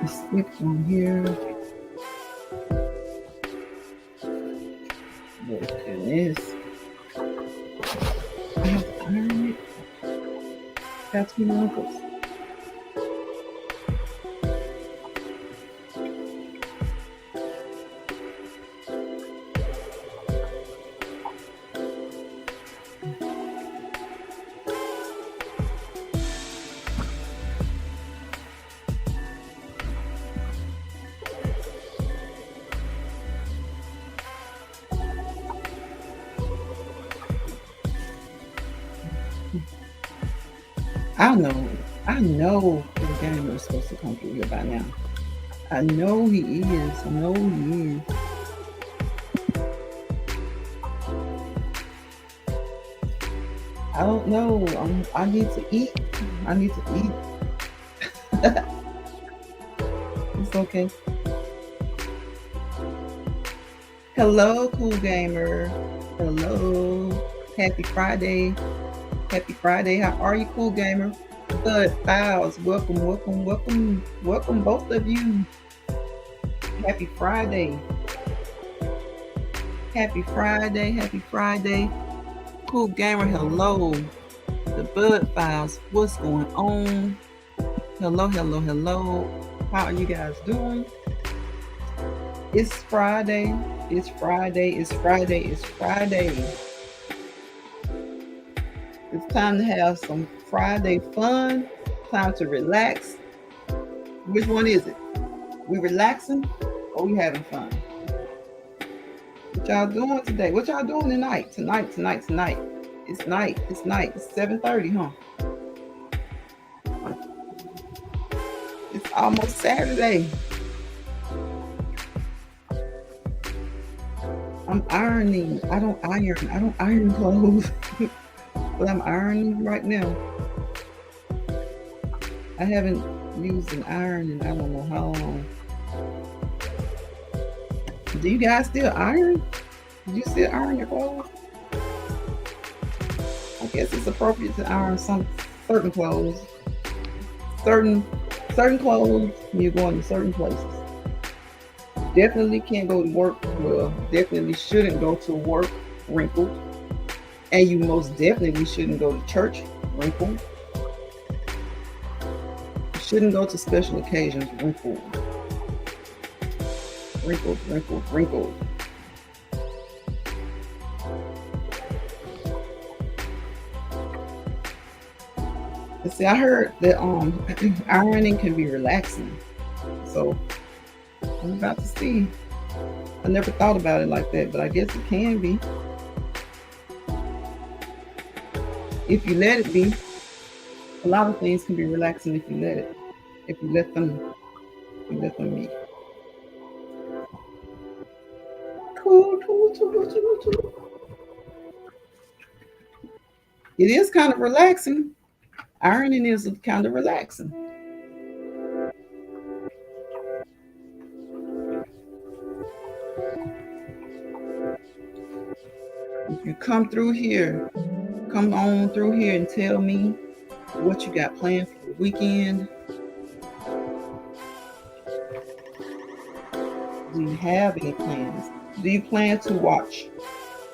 Skip on here. Oh goodness. I have to iron it. Got too many uncles. I know the gamer is supposed to come through here by now. I know he is. I know he is. I don't know. I need to eat. I need to eat. It's okay. Hello, cool gamer. Hello. Happy Friday. Happy Friday. How are you, cool gamer? Bud Files. Welcome, welcome, welcome, welcome, both of you. Happy Friday. Happy Friday. Happy Friday. Cool gamer, hello. The Bud Files. What's going on? Hello, hello, hello. How are you guys doing? It's Friday. It's Friday. It's Friday. It's Friday. It's time to have some Friday fun. Time to relax. Which one is it? We relaxing or we having fun? What y'all doing today? What y'all doing tonight? Tonight. It's night. It's night. It's 7:30, huh? It's almost Saturday. I'm ironing. I don't iron clothes. But I'm ironing right now. I haven't used an iron in I don't know how long. Do you guys still iron? Do you still iron your clothes? I guess it's appropriate to iron some certain clothes. Certain clothes when you're going to certain places. Definitely can't go to work. Well, definitely shouldn't go to work wrinkled. And you most definitely shouldn't go to church wrinkled. You shouldn't go to special occasions wrinkled. Wrinkled. But see, I heard that ironing can be relaxing. So I'm about to see. I never thought about it like that, but I guess it can be. If you let it be. A lot of things can be relaxing if you let it. If you let them be. Cool. It is kind of relaxing. Ironing is kind of relaxing. If you come on through here and tell me what you got planned for the weekend. Do you have any plans? Do you plan to watch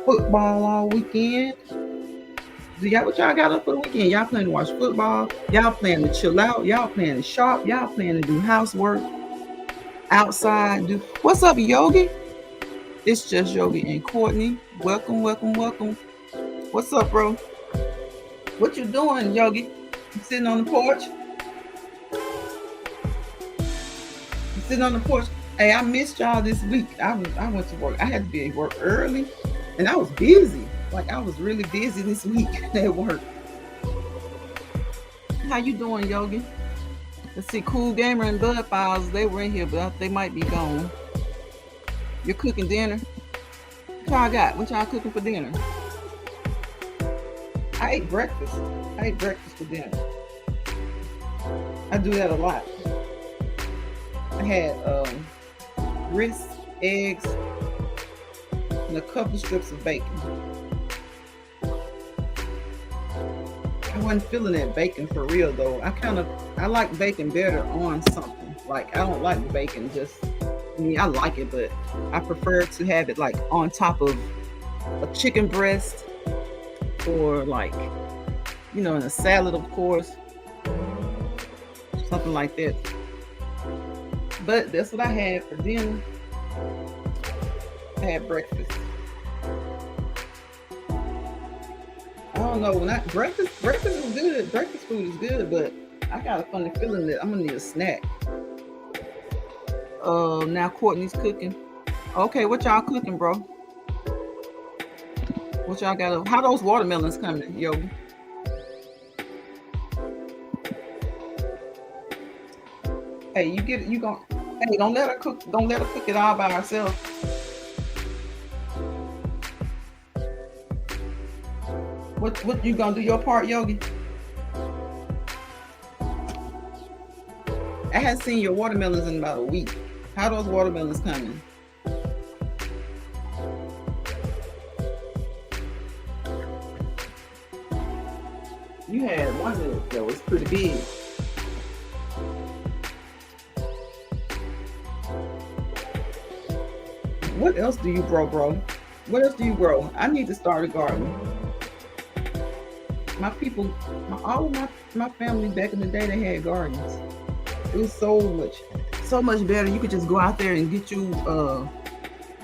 football all weekend? What y'all got up for the weekend? Y'all plan to watch football? Y'all plan to chill out? Y'all plan to shop? Y'all plan to do housework outside? What's up, Yogi? It's just Yogi and Courtney. Welcome. What's up, bro? What you doing, Yogi? You sitting on the porch? You sitting on the porch? Hey, I missed y'all this week. I went to work. I had to be at work early, and I was busy. Like, I was really busy this week at work. How you doing, Yogi? Let's see, Cool Gamer and Bud Files, they were in here, but they might be gone. You're cooking dinner? What y'all got? What y'all cooking for dinner? I ate breakfast for dinner. I do that a lot. I had grits, eggs, and a couple strips of bacon. I wasn't feeling that bacon for real though. I like bacon better on something. Like I don't like bacon just. I mean, I like it, but I prefer to have it like on top of a chicken breast or like, in a salad, of course, something like that. But that's what I had for dinner. I had breakfast. I don't know, breakfast is good. Breakfast food is good, but I got a funny feeling that I'm gonna need a snack. Now Courtney's cooking. Okay, what y'all cooking, bro? What y'all got? How those watermelons coming, Yogi? Hey, hey, don't let her cook it all by herself. What you gonna do your part, Yogi? I hadn't seen your watermelons in about a week. How those watermelons coming? You had one that was pretty big. What else do you grow, bro? What else do you grow? I need to start a garden. My people, all of my family back in the day, they had gardens. It was so much better. You could just go out there and get you,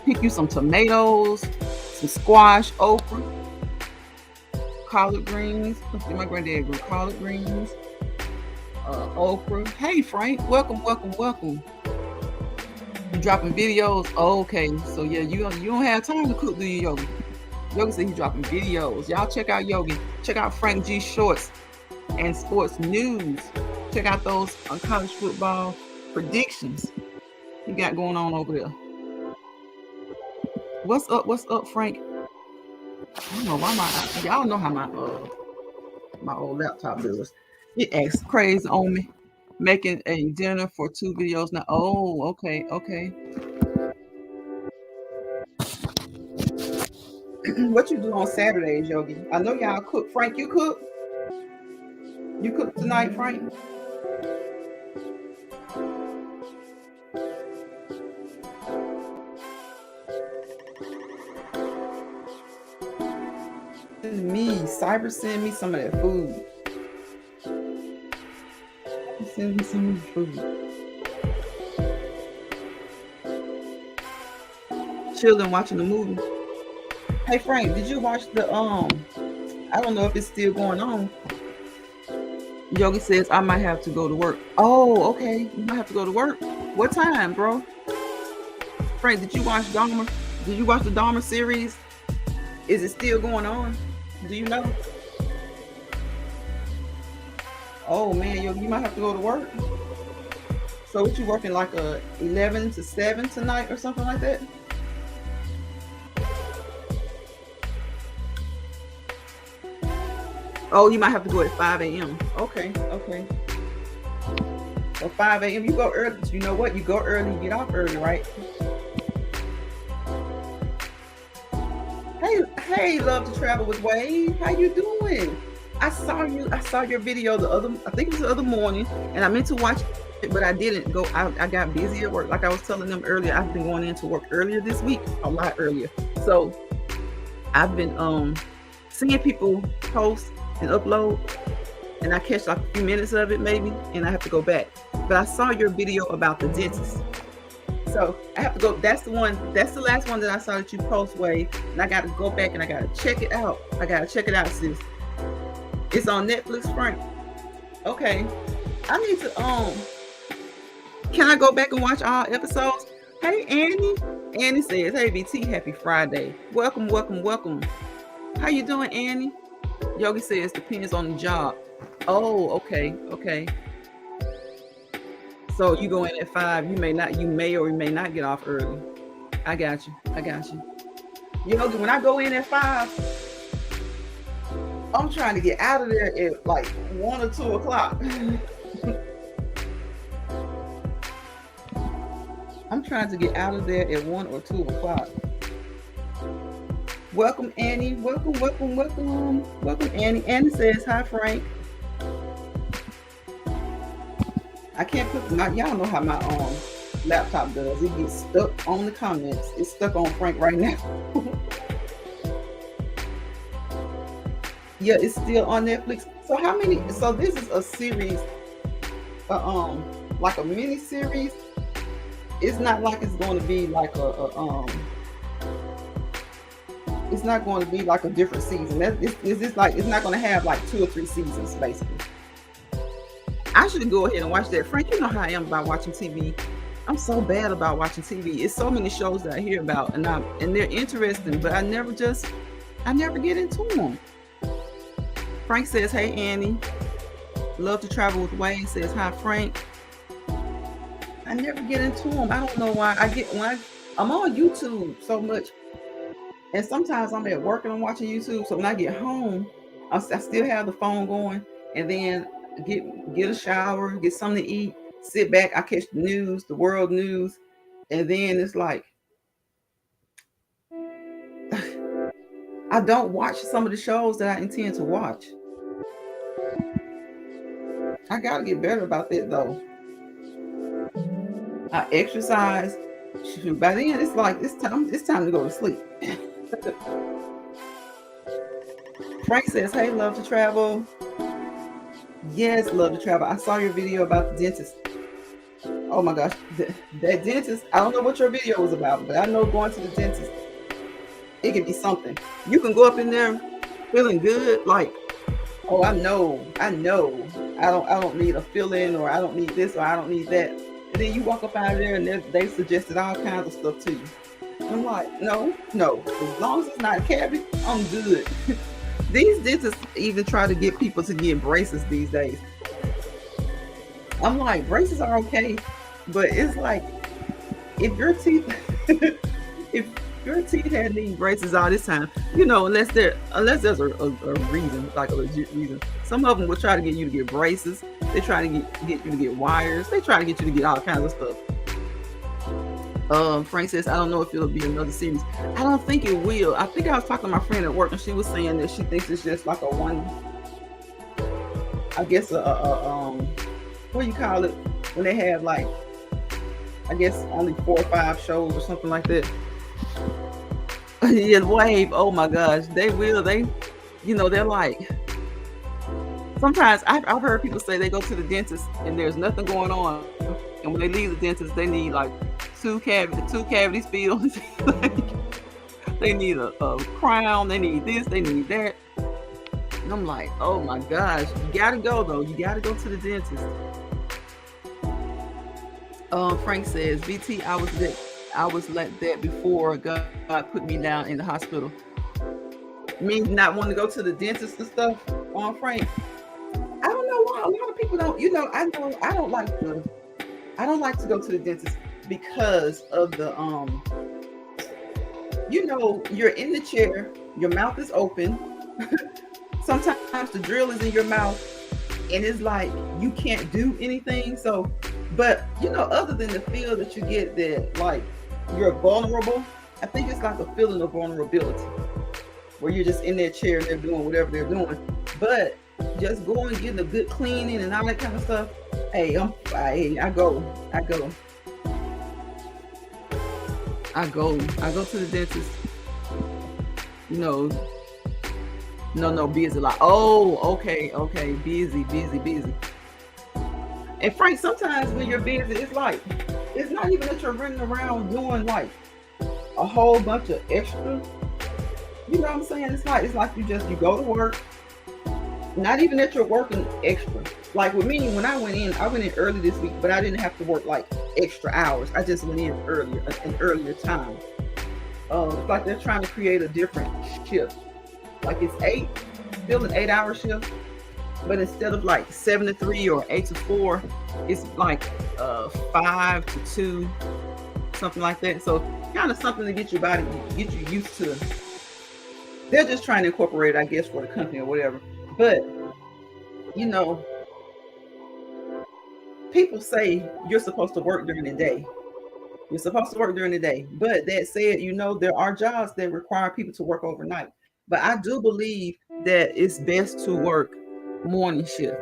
pick you some tomatoes, some squash, okra, collard greens. My granddad grew collard greens, okra. Hey, Frank, welcome. You dropping videos? Oh, okay, so yeah, you don't have time to cook, do you, Yogi? Yogi said he's dropping videos. Y'all check out Yogi. Check out Frank G Shorts and Sports News. Check out those college football predictions he got going on over there. What's up, Frank? I don't know why y'all know how my old laptop does. It acts crazy on me. Making a dinner for 2 videos now. Oh, okay. What you do on Saturdays, Yogi? I know y'all cook. Frank, you cook? You cook tonight, Frank? Cyber send me some of that food. Send me some of the food. Chilling, watching the movie. Hey Frank, did you watch the I don't know if it's still going on. Yogi says I might have to go to work. Oh, okay. You might have to go to work. What time, bro? Frank, did you watch Dahmer? Did you watch the Dahmer series? Is it still going on? Do you know? Oh man, you might have to go to work. So what, you working like a 11 to 7 tonight or something like that? Oh, you might have to go at 5 a.m. Okay. So 5 a.m. you go early. You know what? You go early, you get off early, right? Hey, love to travel with Wade. How you doing? I saw your video I think it was the other morning, and I meant to watch it, but I didn't go. I got busy at work. Like I was telling them earlier, I've been going into work earlier this week, a lot earlier. So I've been seeing people post and upload, and I catch like a few minutes of it maybe, and I have to go back. But I saw your video about the dentist. So I have to go. That's the last one that I saw that you post, Wade. And I got to go back and I got to check it out. Sis. It's on Netflix, Frank. Okay. I need to can I go back and watch all episodes? Hey Annie. Annie says, hey BT, happy Friday. Welcome. How you doing, Annie? Yogi says depends on the job. Oh, okay. So you go in at 5, you may or may not get off early. I got you. Yogi, when I go in at 5, I'm trying to get out of there at like 1 or 2 o'clock. I'm trying to get out of there at 1 or 2 o'clock. Welcome, Annie. Welcome, welcome, welcome. Welcome, Annie. Annie says, hi, Frank. I can't put my, y'all know how my laptop does. It gets stuck on the comments. It's stuck on Frank right now. Yeah, it's still on Netflix. So how many? So this is a series, like a mini series. It's not like it's going to be like it's not going to be like a different season. It's just like it's not going to have like 2 or 3 seasons basically. I should go ahead and watch that. Frank, you know how I am about watching TV. I'm so bad about watching TV. It's so many shows that I hear about, and they're interesting, but I never get into them. Frank says, hey, Annie. Love to travel with Wayne. Says, hi, Frank. I never get into them. I don't know why. I'm on YouTube so much, and sometimes I'm at work and I'm watching YouTube. So when I get home, I still have the phone going, and then get a shower, get something to eat, sit back. I catch the news, the world news, and then it's like I don't watch some of the shows that I intend to watch. I gotta get better about that though. I exercise. Shoot, by then it's like it's time to go to sleep. Frank says, hey, love to travel. Yes, love to travel. I saw your video about the dentist. Oh my gosh, that dentist. I don't know what your video was about, but I know going to the dentist, it can be something. You can go up in there feeling good, like, oh, I know. I don't need a fill-in, or I don't need this, or I don't need that. And then you walk up out of there and they suggested all kinds of stuff to you. I'm like, no. As long as it's not a cavity, I'm good. These dentists even try to get people to get braces these days. I'm like, braces are okay, but it's like if your teeth had need braces all this time, unless there's a reason, like a legit reason. Some of them will try to get you to get braces. They try to get you to get wires. They try to get you to get all kinds of stuff. Frank says, I don't know if it'll be another series. I don't think it will. I think I was talking to my friend at work, and she was saying that she thinks it's just like a one, I guess what do you call it when they have like, I guess only 4 or 5 shows or something like that. Yeah, Wave. Oh my gosh, they will. They're like, sometimes I've heard people say they go to the dentist and there's nothing going on, and when they leave the dentist, they need like 2 cavities filled. They need a crown. They need this. They need that. And I'm like, oh my gosh, you gotta go though. You gotta go to the dentist. Frank says, VT, I was like that before God put me down in the hospital. Me not wanting to go to the dentist and stuff on Frank. I don't know why. A lot of people don't. I don't like to go to the dentist because of the you're in the chair, your mouth is open. Sometimes the drill is in your mouth, and it's like you can't do anything. So, but other than the feel that you get that like you're vulnerable, I think it's like a feeling of vulnerability where you're just in that chair and they're doing whatever they're doing. But just going and getting a good cleaning and all that kind of stuff. Hey, I go to the dentist. No, busy. Like, oh, okay, busy. And Frank, sometimes when you're busy, it's like, it's not even that you're running around doing like a whole bunch of extra. You know what I'm saying? It's like you go to work. Not even that you're working extra. Like with me, when I went in early this week, but I didn't have to work like extra hours. I just went in an earlier time. It's like they're trying to create a different shift. Like it's still an 8-hour shift, but instead of like 7 to 3 or 8 to 4, it's like 5 to 2, something like that. So kind of something to get your body, get you used to. They're just trying to incorporate, I guess, for the company or whatever. But people say you're supposed to work during the day. You're supposed to work during the day. But that said, there are jobs that require people to work overnight. But I do believe that it's best to work morning shift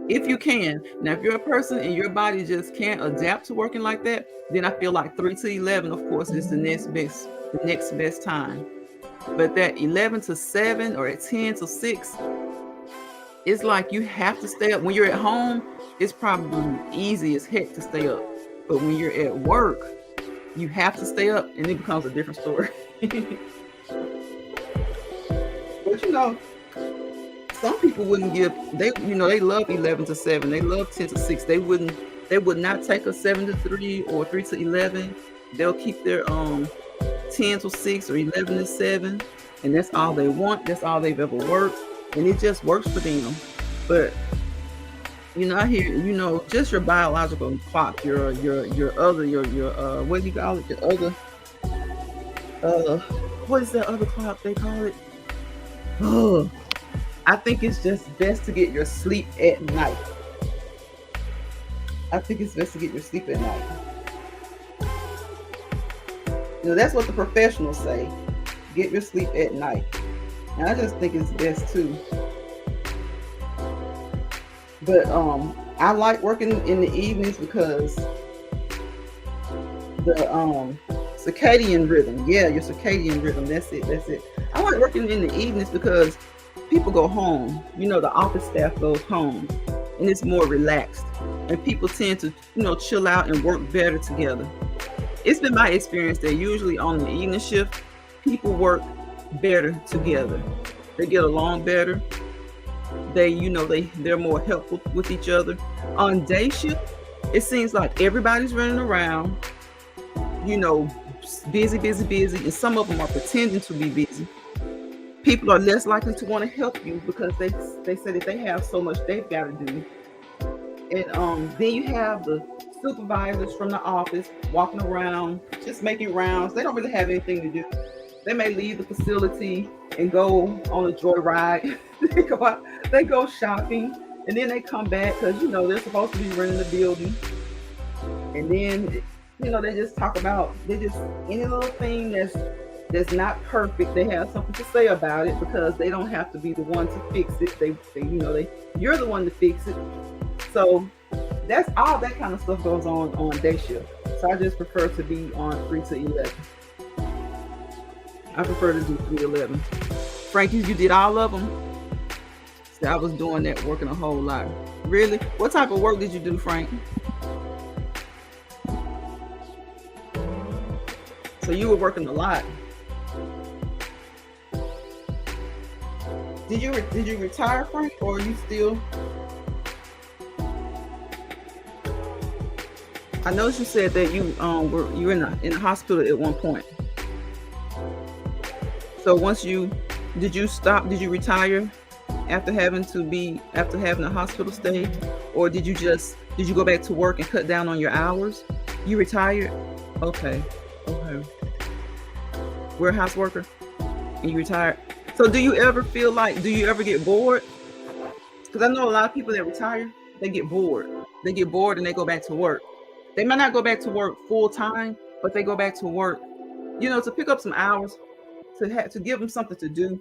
if you can. Now, if you're a person and your body just can't adapt to working like that, then I feel like 3 to 11, of course, is the next best time. But that 11 to 7 or at 10 to 6, it's like you have to stay up. When you're at home, it's probably easy as heck to stay up. But when you're at work, you have to stay up, and it becomes a different story. But some people wouldn't they love 11 to 7. They love 10 to 6. They would not take a 7 to 3 or 3 to 11. They'll keep their 10 to 6 or 11 to 7, and that's all they want. That's all they've ever worked, and it just works for them. But I hear, just your biological clock, your other, what do you call it? Your other, what is that other clock they call it? Oh, I think it's just best to get your sleep at night. I think it's best to get your sleep at night. That's what the professionals say. Get your sleep at night. And I just think it's best too. But I like working in the evenings because the circadian rhythm. Yeah, your circadian rhythm. That's it. I like working in the evenings because people go home. The office staff goes home, and it's more relaxed, and people tend to chill out and work better together. It's been my experience that usually on the evening shift, people work better together. They get along better. They're more helpful with each other. On day shift, it seems like everybody's running around, busy, and some of them are pretending to be busy. People are less likely to want to help you because they say that they have so much they've got to do. And then you have the supervisors from the office walking around, just making rounds. They don't really have anything to do. They may leave the facility and go on a joyride. They go shopping, and then they come back because they're supposed to be running the building. And then they just talk about any little thing that's not perfect. They have something to say about it because they don't have to be the one to fix it. You're the one to fix it. So that's all that kind of stuff goes on day shift. So I just prefer to be on 3 to 11. I prefer to do 3 to 11. Frank, you did all of them? So I was doing that, working a whole lot. Really? What type of work did you do, Frank? So you were working a lot. Did you retire, Frank, or are you still? I noticed you said that you were in the hospital at one point. So did you retire after having a hospital stay, or did you go back to work and cut down on your hours? You retired? Okay. Warehouse worker, and you retired. So do you ever get bored? Because I know a lot of people that retire, they get bored. They get bored and they go back to work. They might not go back to work full time, but they go back to work, to pick up some hours, to give them something to do.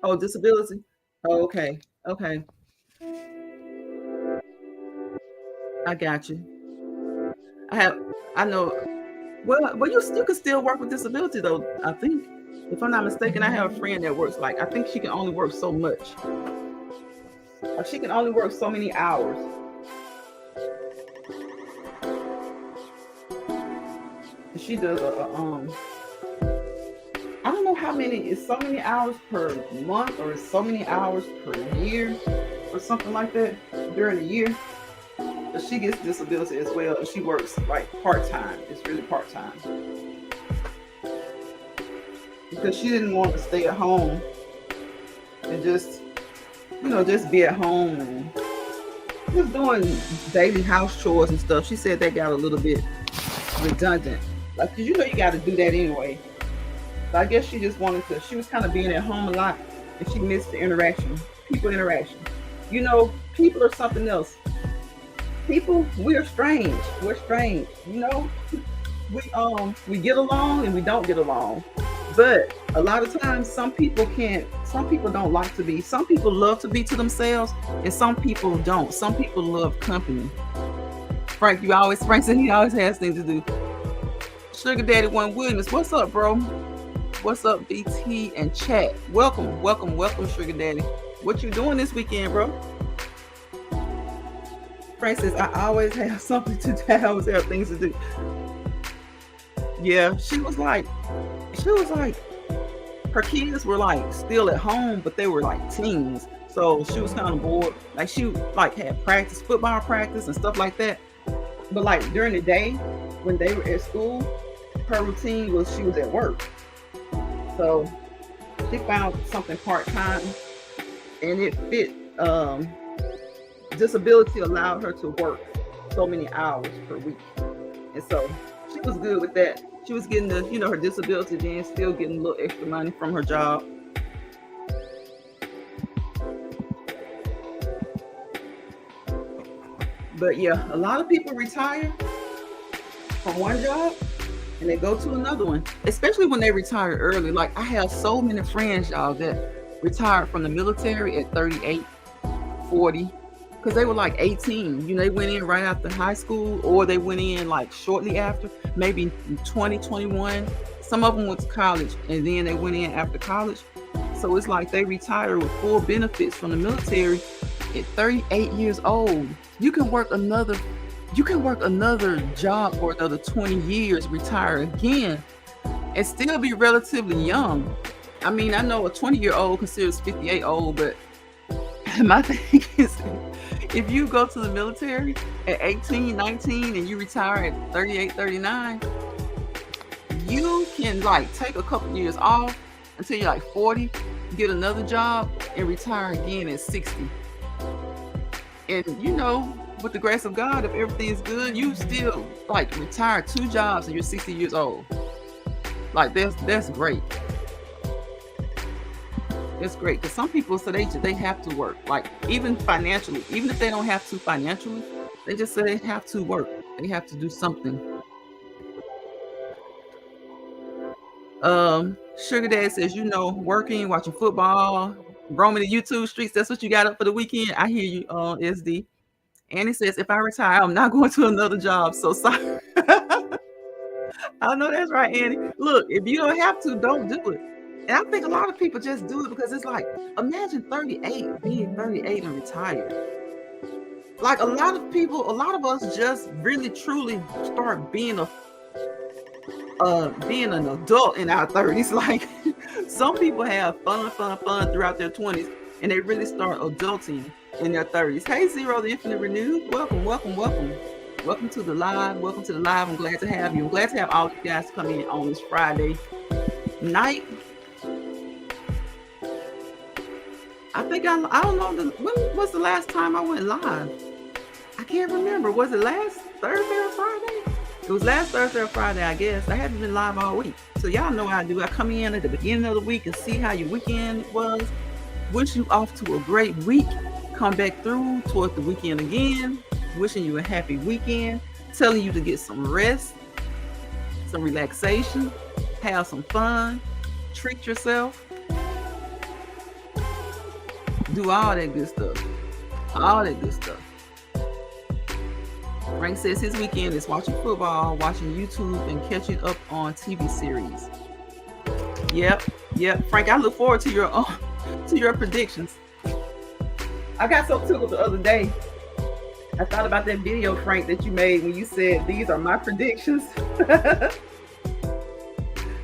Oh, disability? Oh, okay. I got you. I know. Well, you can still work with disability though, I think. If I'm not mistaken, I have a friend that works I think she can only work so much. She can only work so many hours. She does I don't know how many, it's so many hours per month or it's so many hours per year or something like that during the year. But she gets disability as well, and she works part-time. It's really part-time. Because she didn't want to stay at home and just be at home and just doing daily house chores and stuff. She said that got a little bit redundant. Cause you got to do that anyway. So I guess she just she was kind of being at home a lot, and she missed the people interaction. People are something else. People, we are strange. We're strange. You know, we get along and we don't get along. But a lot of times some people can't, some people don't like to be, some people love to be to themselves and some people don't. Some people love company. Frank said he always has things to do. Sugar Daddy One Williams, what's up, bro? What's up, BT and chat? Welcome, welcome, welcome, Sugar Daddy. What you doing this weekend, bro? Frank says, I always have something to do. I always have things to do. Yeah, she was like, her kids were like still at home, but they were like teens. So she was kind of bored. Like she like had practice, football practice and stuff like that. But like during the day when they were at school, her routine was she was at work. So she found something part-time and it fit. Disability allowed her to work so many hours per week. And so she was good with that. She was getting the, you know, her disability, then still getting a little extra money from her job. But yeah, a lot of people retire from one job and they go to another one, especially when they retire early. Like I have so many friends, y'all, that retired from the military at 38, 40, because they were like 18. You know, they went in right after high school, or they went in like shortly after, maybe 20, 21. Some of them went to college and then they went in after college. So it's like they retire with full benefits from the military at 38 years old. You can work another job for another 20 years, retire again, and still be relatively young. I mean, I know a 20-year-old considers 58 old, but my thing is, if you go to the military at 18, 19, and you retire at 38, 39, you can like take a couple years off until you're like 40, get another job, and retire again at 60. And you know, with the grace of God, if everything is good, you still like retire 2 jobs and you're 60 years old. Like that's great. It's great because some people say they have to work, like even financially, even if they don't have to financially, they just say they have to work. They have to do something. Sugar Dad says, you know, working, watching football, roaming the YouTube streets. That's what you got up for the weekend. I hear you, SD. Annie says, if I retire, I'm not going to another job. So sorry. I know that's right, Annie. Look, if you don't have to, don't do it. And I think a lot of people just do it because it's like, imagine 38, being 38 and retired. Like a lot of us just really truly start being an adult in our 30s. Like some people have fun throughout their 20s and they really start adulting in their 30s. Hey Zero, the Infinite Renewed, welcome to the live. I'm glad to have you. I'm glad to have all you guys come in on this Friday night. I think I don't know, when was the last time I went live? I can't remember. Was it last Thursday or Friday? It was last Thursday or Friday, I guess. I haven't been live all week. So y'all know how I do. I come in at the beginning of the week and see how your weekend was. Wish you off to a great week. Come back through toward the weekend again. Wishing you a happy weekend. Telling you to get some rest, some relaxation, have some fun, treat yourself. Do all that good stuff. Frank says his weekend is watching football, watching YouTube, and catching up on TV series. Yep. Frank, I look forward to your predictions. I got so tickled the other day. I thought about that video, Frank, that you made when you said, these are my predictions. It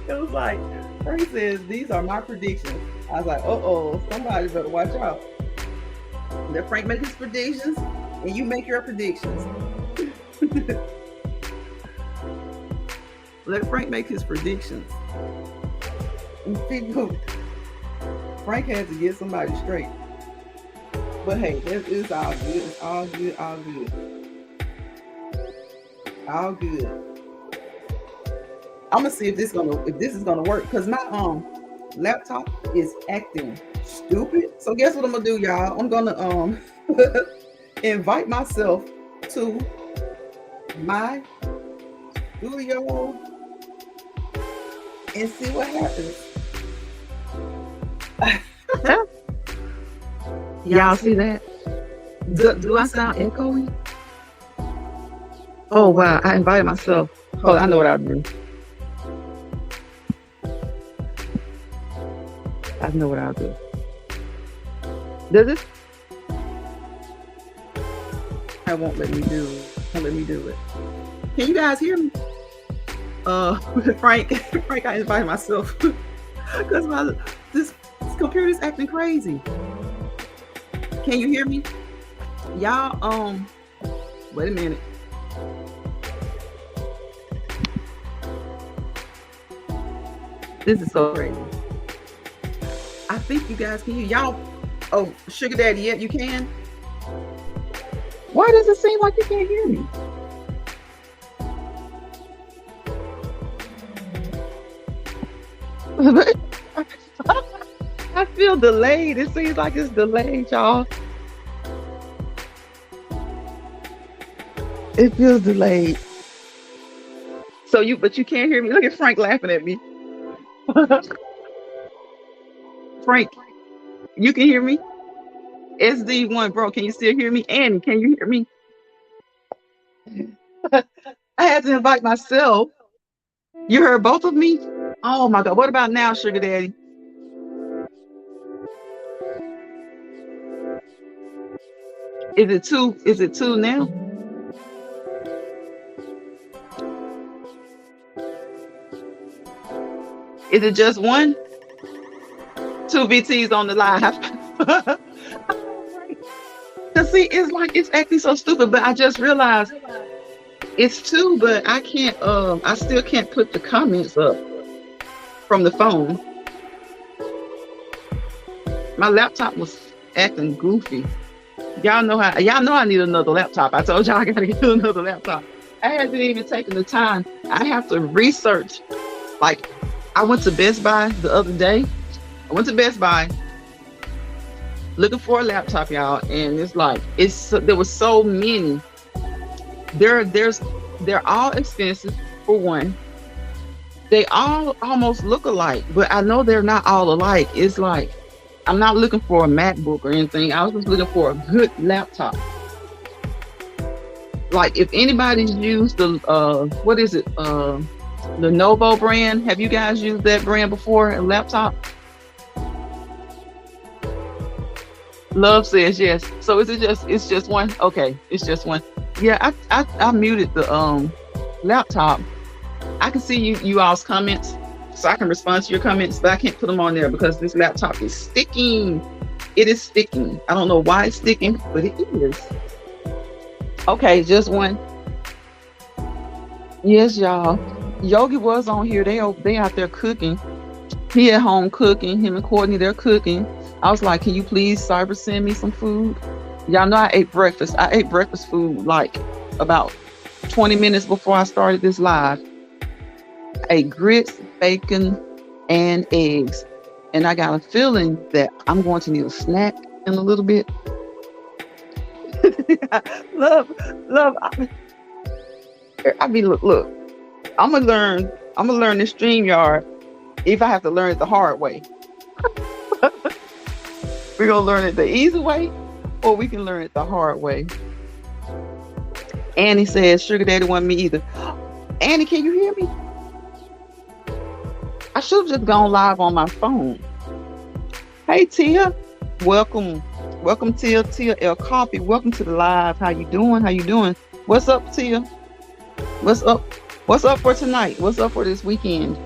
was like, Frank says, these are my predictions. I was like, somebody better watch out. Let Frank make his predictions and you make your predictions. Let Frank make his predictions. Frank had to get somebody straight. But hey, it's all good. It's all good. All good. I'm gonna see if this is gonna work because my laptop is acting stupid. So guess what I'm gonna do, y'all? I'm gonna invite myself to my studio and see what happens. Y'all see that? Do I sound echoey? Oh wow, I invited myself. Hold on, I know what I'll do. I know what I'll do. Does it? I won't let me do it. Won't let me do it. Can you guys hear me? Frank, I invited myself because this computer's acting crazy. Can you hear me? Y'all, wait a minute. This is so crazy. I think you guys can hear y'all. Oh, Sugar Daddy, yeah, you can? Why does it seem like you can't hear me? I feel delayed. It seems like it's delayed, y'all. It feels delayed. But you can't hear me. Look at Frank laughing at me. Frank, you can hear me? SD1, bro, can you still hear me? Annie, can you hear me? I had to invite myself. You heard both of me? Oh my God. What about now, Sugar Daddy? Is it two? Is it two now? Is it just one? Two VTs on the live. Cause see, it's like it's acting so stupid, but I just realized it's two, but I can't I still can't put the comments up from the phone. My laptop was acting goofy. Y'all know I need another laptop. I told y'all I gotta get another laptop. I haven't even taken the time. I have to research. Like, I went to Best Buy the other day. I went to Best Buy looking for a laptop, y'all, and it's like there was so many. They're all expensive for one. They all almost look alike, but I know they're not all alike. It's like I'm not looking for a MacBook or anything. I was just looking for a good laptop. Like if anybody's used the what is it? Lenovo brand. Have you guys used that brand before? A laptop? Love says yes. So it's just one? Okay, it's just one. Yeah, I muted the laptop. I can see you all's comments, so I can respond to your comments, but I can't put them on there because this laptop is sticking. It is sticking. I don't know why it's sticking, but it is. Okay, just one. Yes, y'all. Yogi was on here. They out there cooking. He at home cooking. Him and Courtney, they're cooking. I was like, can you please cyber send me some food? Y'all know I ate breakfast. I ate breakfast food like about 20 minutes before I started this live. I ate grits, bacon, and eggs. And I got a feeling that I'm going to need a snack in a little bit. love. I mean, look. I'm gonna learn this StreamYard if I have to learn it the hard way. We're gonna learn it the easy way, or we can learn it the hard way. Annie says, Sugar Daddy want me either. Annie, can you hear me? I should have just gone live on my phone. Hey Tia, welcome Tia L Coffee. Welcome to the live. How you doing? What's up, Tia? What's up for tonight? What's up for this weekend?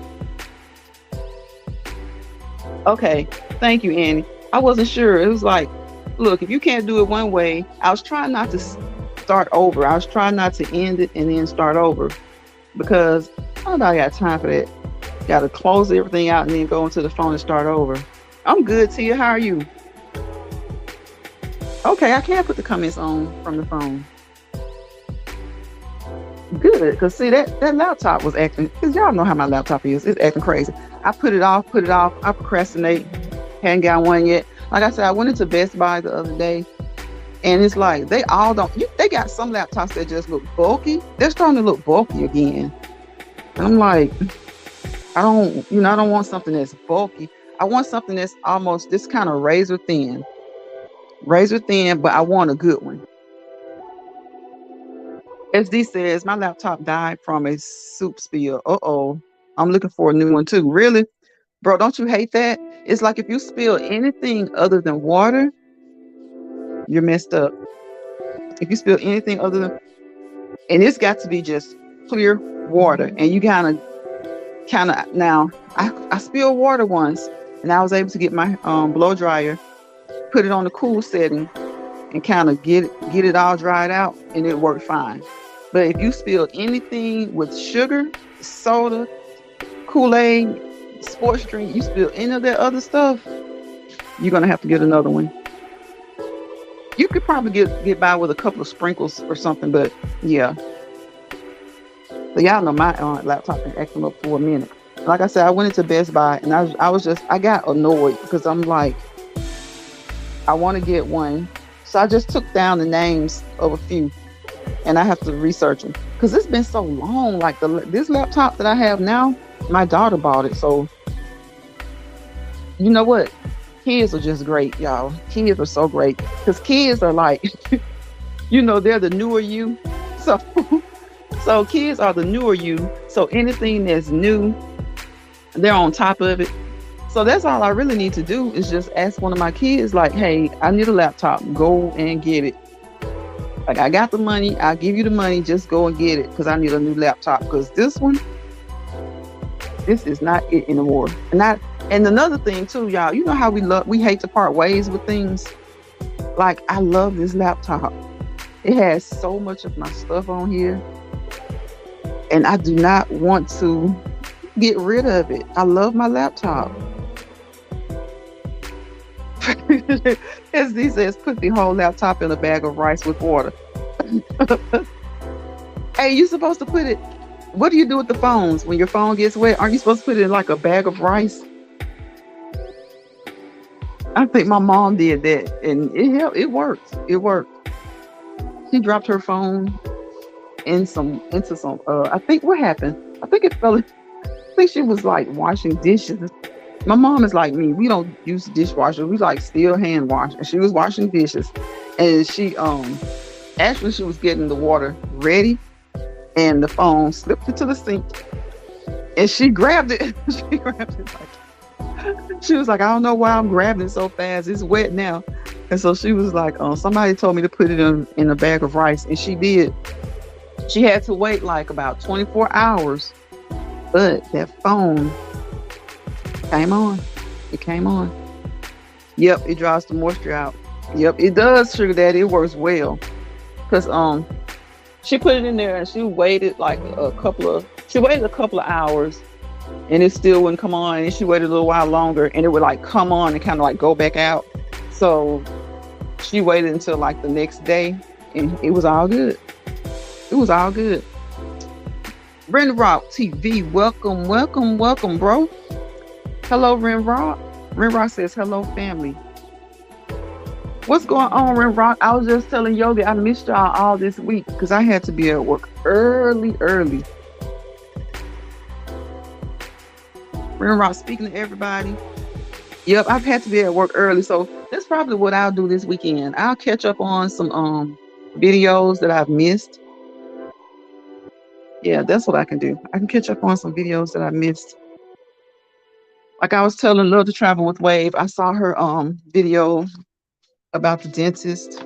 Okay, thank you, Annie. I wasn't sure. It was like, look, if you can't do it one way, I was trying not to start over. I was trying not to end it and then start over because I don't know I got time for that. Got to close everything out and then go into the phone and start over. I'm good, Tia. How are you? Okay, I can't put the comments on from the phone. Good, because see that laptop was acting, because y'all know how my laptop is. It's acting crazy. I put it off. I procrastinate. Hadn't got one yet. Like I said, I went into Best Buy the other day And it's like they all don't. They got some laptops that just look bulky. They're starting to look bulky again. And I'm like, I don't want something that's bulky. I want something that's almost this kind of razor thin, but I want a good one. SD says my laptop died from a soup spill. Uh-oh. I'm looking for a new one too. Really? Bro, don't you hate that? It's like if you spill anything other than water, you're messed up. If you spill anything other than, and it's got to be just clear water. And you kind of now I spilled water once, and I was able to get my blow dryer, put it on the cool setting, and kind of get it all dried out, and it worked fine. But if you spill anything with sugar, soda, Kool-Aid, sports drink, you spill any of that other stuff, you're gonna have to get another one. You could probably get by with a couple of sprinkles or something, but yeah. So y'all know my laptop been acting up for a minute. Like I said, I went into Best Buy, and I got annoyed because I'm like, I want to get one. So I just took down the names of a few, and I have to research them because it's been so long. Like this laptop that I have now, my daughter bought it. So you know what? Kids are just great, y'all. Kids are so great because kids are like, they're the newer you. So kids are the newer you. So anything that's new, they're on top of it. So that's all I really need to do is just ask one of my kids, like, hey, I need a laptop. Go and get it. Like, I got the money. I'll give you the money. Just go and get it because I need a new laptop. Because this is not it anymore. And another thing too, y'all, you know how we hate to part ways with things. Like, I love this laptop. It has so much of my stuff on here, and I do not want to get rid of it. I love my laptop. SD says, put the whole laptop in a bag of rice with water. Hey, you supposed to put it, what do you do with the phones when your phone gets wet? Aren't you supposed to put it in like a bag of rice? I think my mom did that, and it worked. It worked. She dropped her phone into some I think what happened? I think she was like washing dishes. My mom is like me. We don't use dishwasher. We like still hand wash. And she was washing dishes, and she actually she was getting the water ready, and the phone slipped into the sink, and she grabbed it. She grabbed it like, she was like, I don't know why I'm grabbing it so fast. It's wet now. And so she was like, somebody told me to put it in a bag of rice, and she did. She had to wait like about 24 hours, but that phone came on. It came on. Yep, it draws the moisture out. Yep, it does, Sugar Daddy. It works well. Because she put it in there, and she waited like a couple of hours, and it still wouldn't come on. And she waited a little while longer, and it would like come on and kind of like go back out. So she waited until like the next day, and it was all good. It was all good. Ren Rock TV, welcome, bro. Hello, Ren Rock. Ren Rock says, hello, family. What's going on, Ren Rock? I was just telling Yogi I missed y'all all this week because I had to be at work early. Ren Rock speaking to everybody. Yep, I've had to be at work early, so that's probably what I'll do this weekend. I'll catch up on some videos that I've missed. Yeah, that's what I can do. I can catch up on some videos that I missed. Like I was telling Love to Travel with Wave, I saw her video about the dentist.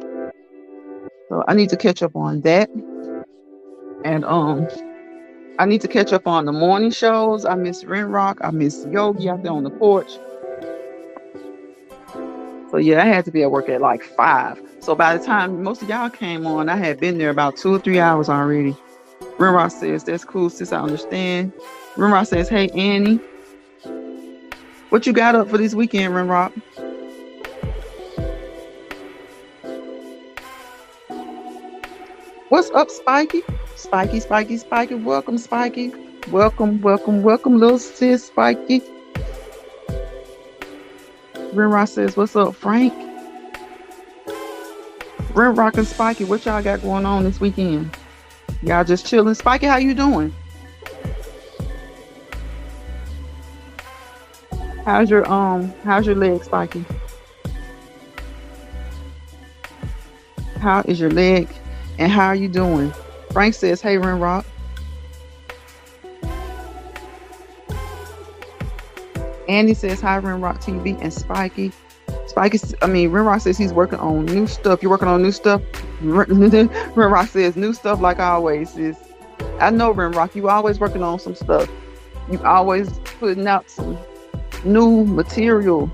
So I need to catch up on that. And I need to catch up on the morning shows. I miss Ren Rock. I miss Yogi out there on the porch. So yeah, I had to be at work at like 5. So by the time most of y'all came on, I had been there about 2 or 3 hours already. Ren Rock says, that's cool, sis, I understand. Ren Rock says, hey, Annie. What you got up for this weekend, Ren Rock? What's up, Spiky? Spiky. Welcome, Spiky. Welcome, little sis, Spiky. Ren Rock says, what's up, Frank? Ren Rock and Spiky, what y'all got going on this weekend? Y'all just chilling. Spiky, how you doing? How's your leg, Spiky? How is your leg? And how are you doing? Frank says, hey Ren Rock. Andy says, hi Ren Rock TV and Spiky. Ren Rock says he's working on new stuff. You're working on new stuff? Ren Rock says, new stuff like always, sis. I know, Ren Rock, you always working on some stuff. You always putting out some new material.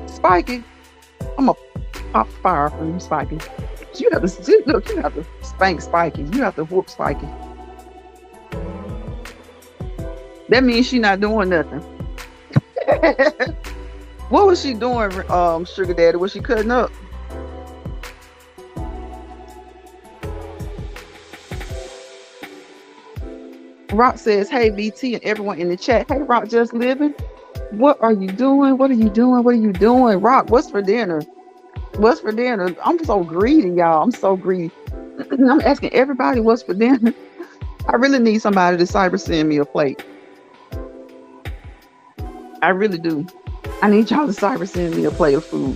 Spiky, I'm gonna pop fire from you, Spiky. You have to spank Spiky. You have to whoop Spiky. That means she not doing nothing. What was she doing, Sugar Daddy? Was she cutting up? Rock says, hey VT and everyone in the chat. Hey Rock, just living. What are you doing? What are you doing? What are you doing? Rock, what's for dinner? What's for dinner? I'm so greedy, y'all. I'm so greedy. I'm asking everybody what's for dinner. I really need somebody to cyber send me a plate. I really do. I need y'all to cyber send me a plate of food.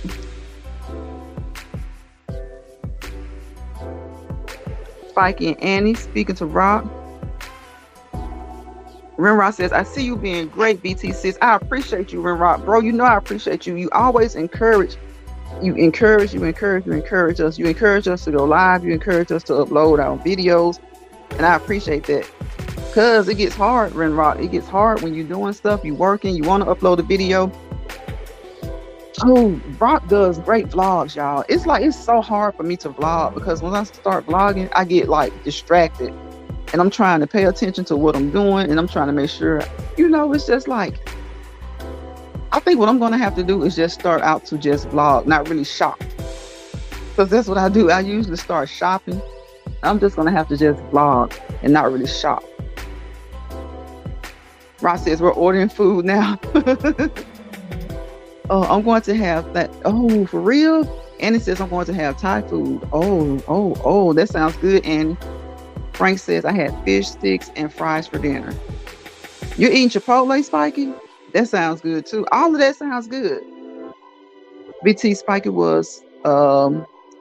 Spiky and Annie speaking to Rock. Ren Rock says, I see you being great, BT sis. I appreciate you, Ren Rock. Bro, you know I appreciate you. You always encourage. You encourage us. You encourage us to go live. You encourage us to upload our videos. And I appreciate that. Because it gets hard, Ren Rock. It gets hard when you're doing stuff, you're working, you want to upload a video. Oh, Rock does great vlogs, y'all. It's so hard for me to vlog because when I start vlogging, I get like distracted. And I'm trying to pay attention to what I'm doing. And I'm trying to make sure, it's just like, I think what I'm going to have to do is just start out to just vlog, not really shop. Because that's what I do. I usually start shopping. I'm just going to have to just vlog and not really shop. Ross says we're ordering food now. I'm going to have that. Oh, for real? Annie says I'm going to have Thai food. Oh, that sounds good, Annie. Frank says I had fish sticks and fries for dinner. You're eating Chipotle, Spiky? That sounds good too. All of that sounds good. BT Spiky was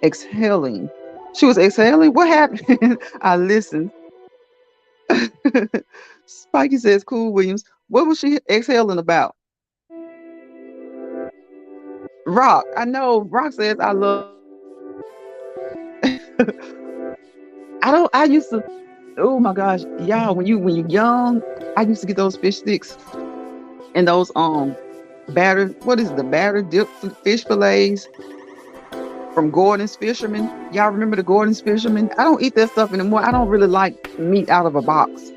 exhaling. She was exhaling? What happened? I listened. Spiky says, cool, Williams. What was she exhaling about? Rock. I know. Rock says, I love. I used to, oh my gosh, y'all, when you're young, I used to get those fish sticks and those battered dipped fish fillets from Gordon's Fisherman. Y'all remember the Gordon's Fisherman? I don't eat that stuff anymore. I don't really like meat out of a box.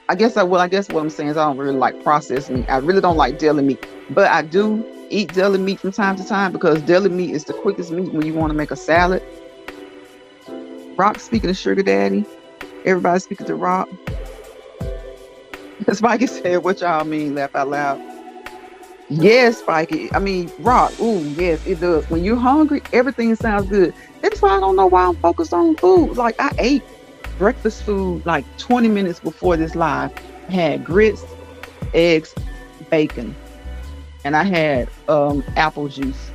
I guess what I'm saying is I don't really like processed meat. I really don't like deli meat, but I do eat deli meat from time to time because deli meat is the quickest meat when you want to make a salad. Rock speaking to Sugar Daddy. Everybody speaking to Rock. Spiky said, what y'all mean? Laugh out loud. Yes, Spiky. Rock. Ooh, yes, it does. When you're hungry, everything sounds good. That's why I don't know why I'm focused on food. Like, I ate breakfast food like 20 minutes before this live. I had grits, eggs, bacon, and I had apple juice.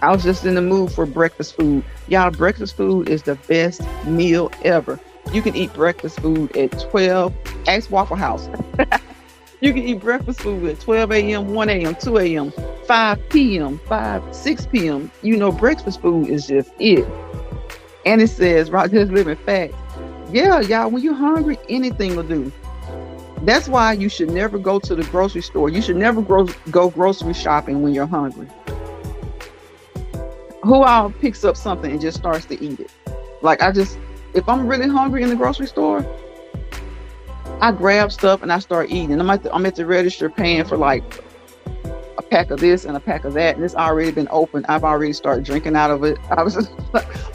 I was just in the mood for breakfast food. Y'all, breakfast food is the best meal ever. You can eat breakfast food at 12. Ask Waffle House. You can eat breakfast food at 12 a.m., 1 a.m., 2 a.m., 5 p.m., 6 p.m. Breakfast food is just it. And it says, Rock just living fact. Yeah, y'all, when you're hungry, anything will do. That's why you should never go to the grocery store. You should never go grocery shopping when you're hungry. Who all picks up something and just starts to eat it? Like, if I'm really hungry in the grocery store, I grab stuff and I start eating. I'm at the register paying for like a pack of this and a pack of that, and it's already been opened. I've already started drinking out of it. I was just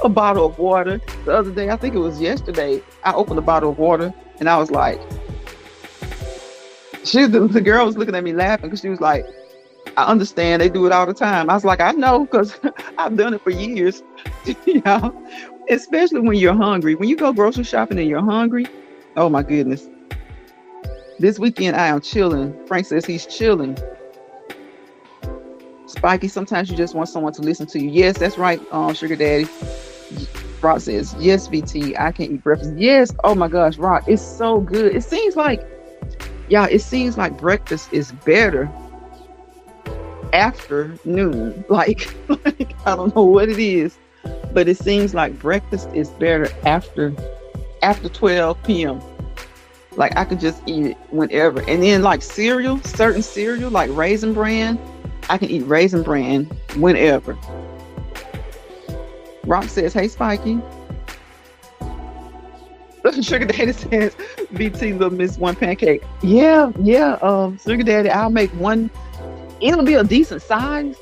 a bottle of water the other day. I think it was yesterday. I opened a bottle of water and I was like, The girl was looking at me laughing because she was like, I understand they do it all the time. I was like, I know because I've done it for years. You know, especially when you're hungry. When you go grocery shopping and you're hungry, oh my goodness. This weekend I am chilling. Frank says he's chilling. Spiky, sometimes you just want someone to listen to you. Yes, that's right, Sugar Daddy. Rock says, yes, VT, I can eat breakfast. Yes, oh my gosh, Rock, it's so good. It seems like breakfast is better after noon. Like I don't know what it is, but it seems like breakfast is better after 12 p.m. Like I could just eat it whenever. And then like cereal, certain cereal like Raisin Bran, I can eat Raisin Bran whenever. Rock says, hey Spiky. Sugar Daddy says, VT little miss one pancake. Yeah, Sugar Daddy, I'll make one. It'll be a decent size.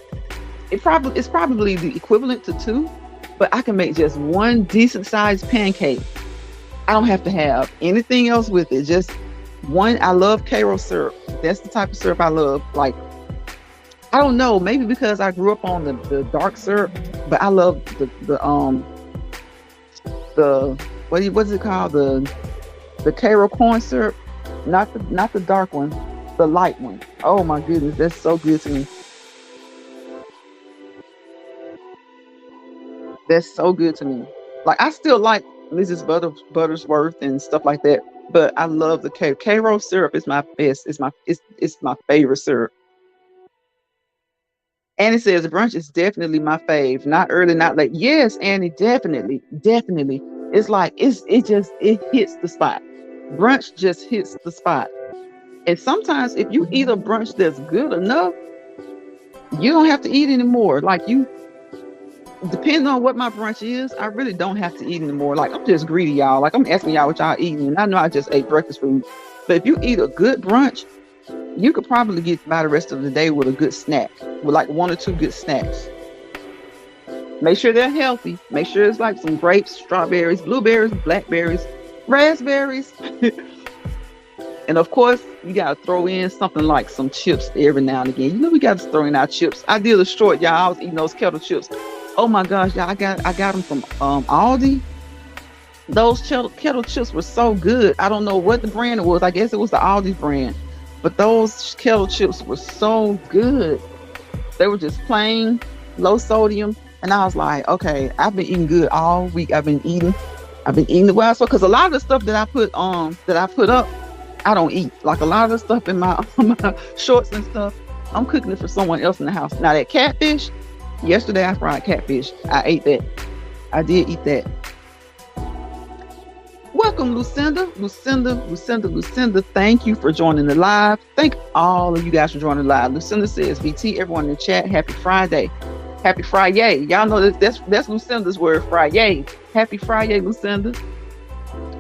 It's probably the equivalent to two, but I can make just one decent sized pancake. I don't have to have anything else with it. Just one. I love Karo syrup. That's the type of syrup I love. Like, I don't know, maybe because I grew up on the dark syrup, but I love the what's it called? The Karo corn syrup, not the dark one, the light one. Oh my goodness, that's so good to me. That's so good to me. Like I still like Mrs. Buttersworth and stuff like that, but I love the Karo syrup. Is my best. It's my favorite syrup. Annie says brunch is definitely my fave. Not early, not late. Yes, Annie, definitely. It's like it hits the spot. Brunch just hits the spot. And sometimes if you eat a brunch that's good enough, you don't have to eat anymore. Like depending on what my brunch is, I really don't have to eat anymore. Like I'm just greedy, y'all. Like I'm asking y'all what y'all eating, and I know I just ate breakfast food. But if you eat a good brunch, you could probably get by the rest of the day with a good snack, with like one or two good snacks. Make sure they're healthy. Make sure it's like some grapes, strawberries, blueberries, blackberries, raspberries. And of course, you got to throw in something like some chips every now and again. You know, we got to throw in our chips. I did a short, y'all. I was eating those kettle chips. Oh my gosh, y'all, I got them from Aldi. Those kettle chips were so good. I don't know what the brand it was. I guess it was the Aldi brand. But those kettle chips were so good. They were just plain, low sodium. And I was like, okay, I've been eating good all week. I've been eating the well. So, because a lot of the stuff that I put up, I don't eat. Like a lot of the stuff in my shorts and stuff, I'm cooking it for someone else in the house. Now that catfish, yesterday I fried catfish. I ate that. I did eat that. Welcome, Lucinda. Thank you for joining the live. Thank all of you guys for joining the live. Lucinda says, VT, everyone in the chat, happy Friday. Happy Friday. Y'all know that's Lucinda's word, Friday. Happy Friday, Lucinda.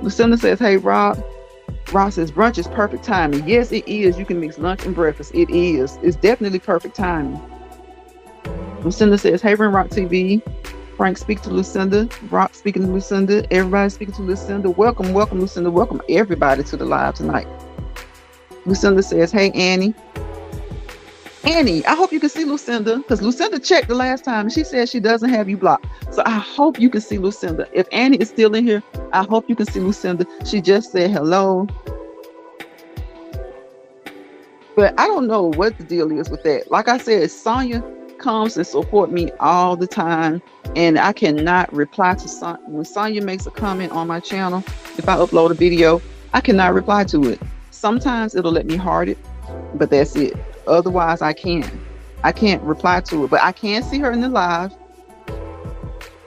Lucinda says, hey, Rob. Rob says, brunch is perfect timing. Yes, it is. You can mix lunch and breakfast. It is. It's definitely perfect timing. Lucinda says, hey, Rock TV. Frank, speak to Lucinda. Rock speaking to Lucinda. Everybody speaking to Lucinda. Welcome, Lucinda. Welcome everybody to the live tonight. Lucinda says, hey, Annie. Annie, I hope you can see Lucinda, because Lucinda checked the last time and she said she doesn't have you blocked. So I hope you can see Lucinda. If Annie is still in here, I hope you can see Lucinda. She just said hello. But I don't know what the deal is with that. Like I said, Sonya comes and support me all the time, and I cannot reply to Sonya. When Sonya makes a comment on my channel, if I upload a video, I cannot reply to it. Sometimes it'll let me heart it, but that's it. Otherwise, I can't reply to it, but I can see her in the live,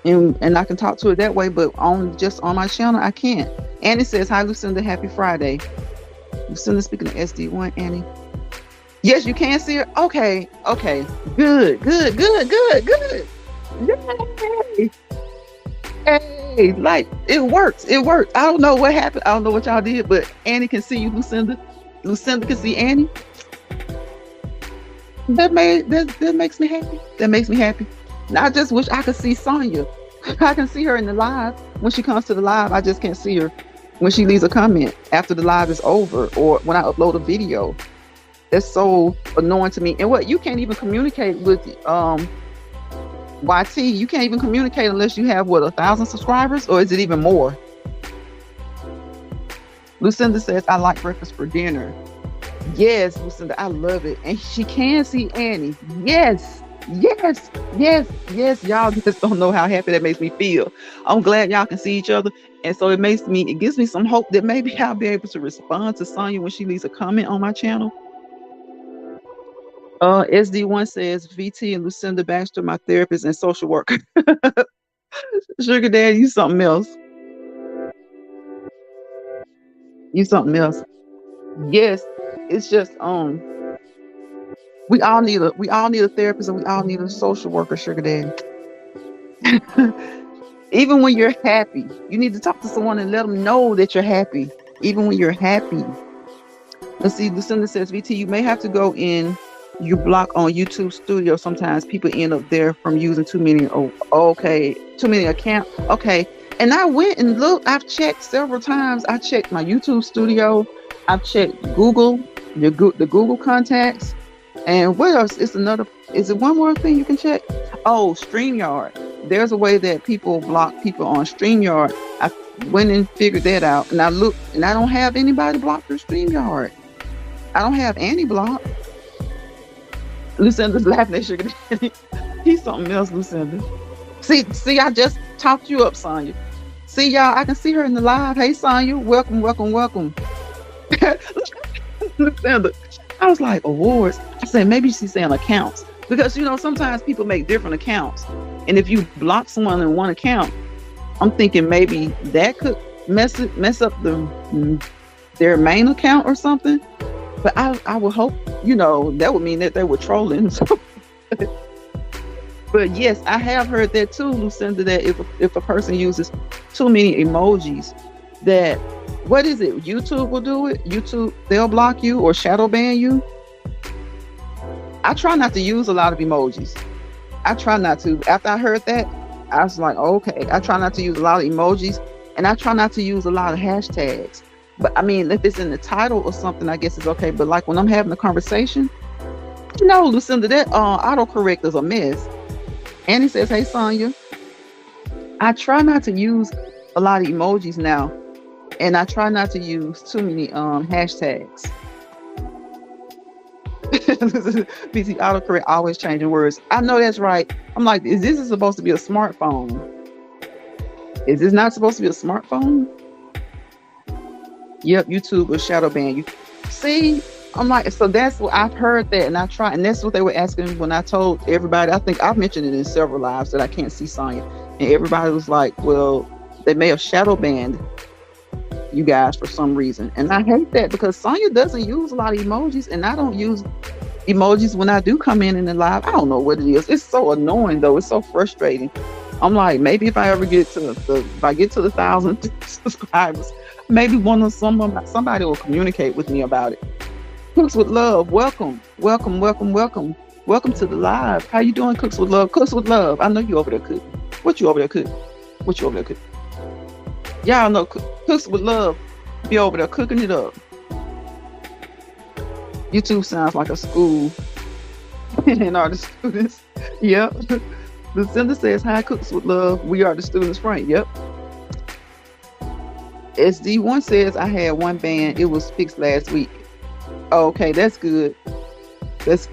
and I can talk to her that way. But on my channel, I can't. Annie says, "Hi, Lucinda. Happy Friday." Lucinda speaking of SD1. Annie, yes, you can see her. Okay, good. Yay! Hey, like it works. I don't know what happened. I don't know what y'all did, but Annie can see you, Lucinda. Lucinda can see Annie. That makes me happy. That makes me happy. Now I just wish I could see Sonya. I can see her in the live when she comes to the live. I just can't see her when she leaves a comment after the live is over or when I upload a video. That's so annoying to me. And what, you can't even communicate with YT. You can't even communicate unless you have 1,000 subscribers, or is it even more? Lucinda says, I like breakfast for dinner. Yes, Lucinda, I love it. And she can see Annie. Yes. Y'all just don't know how happy that makes me feel. I'm glad y'all can see each other. And so it gives me some hope that maybe I'll be able to respond to Sonya when she leaves a comment on my channel. SD1 says, VT and Lucinda Baxter, my therapist and social worker. Sugar Daddy, you something else. You something else. Yes, it's just we all need a therapist, and we all need a social worker, Sugar Daddy. Even when you're happy, you need to talk to someone and let them know that you're happy. Even when you're happy. Let's see, Lucinda says, VT, you may have to go in. You block on YouTube Studio. Sometimes people end up there from using too many accounts. Okay. And I went and looked. I've checked several times. I checked my YouTube Studio. I've checked Google, the Google contacts. And what else? Is it one more thing you can check? Oh, StreamYard. There's a way that people block people on StreamYard. I went and figured that out. And I looked, and I don't have anybody blocked through StreamYard. I don't have any blocked. Lucinda's laughing at Sugar Daddy. He's something else, Lucinda. See, I just talked you up, Sonya. See, y'all, I can see her in the live. Hey, Sonya, welcome. Lucinda, I was like, awards. I said, maybe she's saying accounts. Because, sometimes people make different accounts. And if you block someone in one account, I'm thinking maybe that could mess up their main account or something. But I would hope, that would mean that they were trolling. But yes, I have heard that too, Lucinda, that if a person uses too many emojis, that, what is it? YouTube will do it. YouTube, they'll block you or shadow ban you. I try not to use a lot of emojis. I try not to. After I heard that, I was like, okay, I try not to use a lot of emojis, and I try not to use a lot of hashtags. But I mean, if it's in the title or something, I guess it's okay. But like when I'm having a conversation, Lucinda, that autocorrect is a mess. Annie says, hey, Sonya, I try not to use a lot of emojis now. And I try not to use too many hashtags. BT autocorrect always changing words. I know that's right. I'm like, is this supposed to be a smartphone? Is this not supposed to be a smartphone? Yep, YouTube will shadow ban you. See, I'm like, so that's what I've heard that, and I try, and that's what they were asking when I told everybody. I think I've mentioned it in several lives that I can't see Sonya, and everybody was like, well, they may have shadow banned you guys for some reason. And I hate that because Sonya doesn't use a lot of emojis, and I don't use emojis when I do come in the live. I don't know what it is. It's so annoying though. It's so frustrating. I'm like, maybe if I ever get to the 1,000 subscribers, maybe somebody will communicate with me about it. Cooks with Love, welcome to the live. How you doing, Cooks with Love? Cooks with Love, I know you over there cooking. What you over there cooking? Y'all know Cooks with Love be over there cooking it up. YouTube sounds like a school. And are the students? Yep. Lucinda says, hi, Cooks with Love. We are the students' friend. Yep. SD1 says, I had one ban. It was fixed last week. Okay, that's good. Because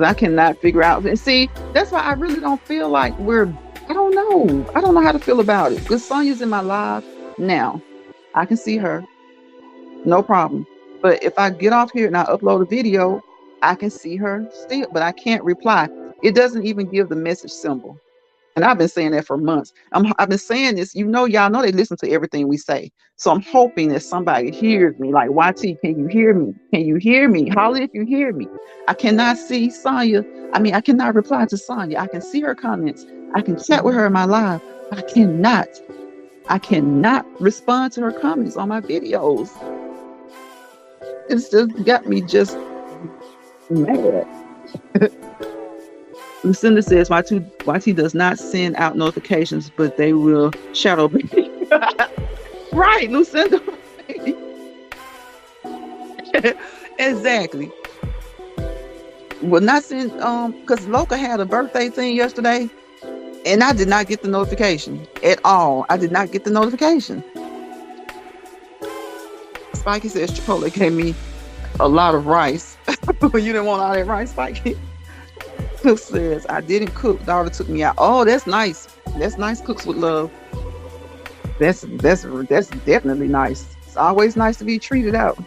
I cannot figure out. And see, that's why I really don't feel like I don't know how to feel about it. Because Sonya's in my live now. I can see her. No problem. But if I get off here and I upload a video, I can see her still, but I can't reply. It doesn't even give the message symbol. And I've been saying that for months. I've been saying this, y'all know they listen to everything we say. So I'm hoping that somebody hears me. Like, YT, can you hear me? Can you hear me? Holler if you hear me. I cannot see Sonya. I cannot reply to Sonya. I can see her comments. I can chat with her in my live. I cannot respond to her comments on my videos. It's just got me just mad. Lucinda says, YT does not send out notifications, but they will shadow ban. Right, Lucinda. Exactly. Well, not since because Loca had a birthday thing yesterday, and I did not get the notification at all. I did not get the notification. Spiky says Chipotle gave me a lot of rice. You didn't want all that rice, Spiky. Cook says I didn't cook. Daughter took me out. Oh, that's nice. That's nice. Cooks with love. That's definitely nice. It's always nice to be treated out.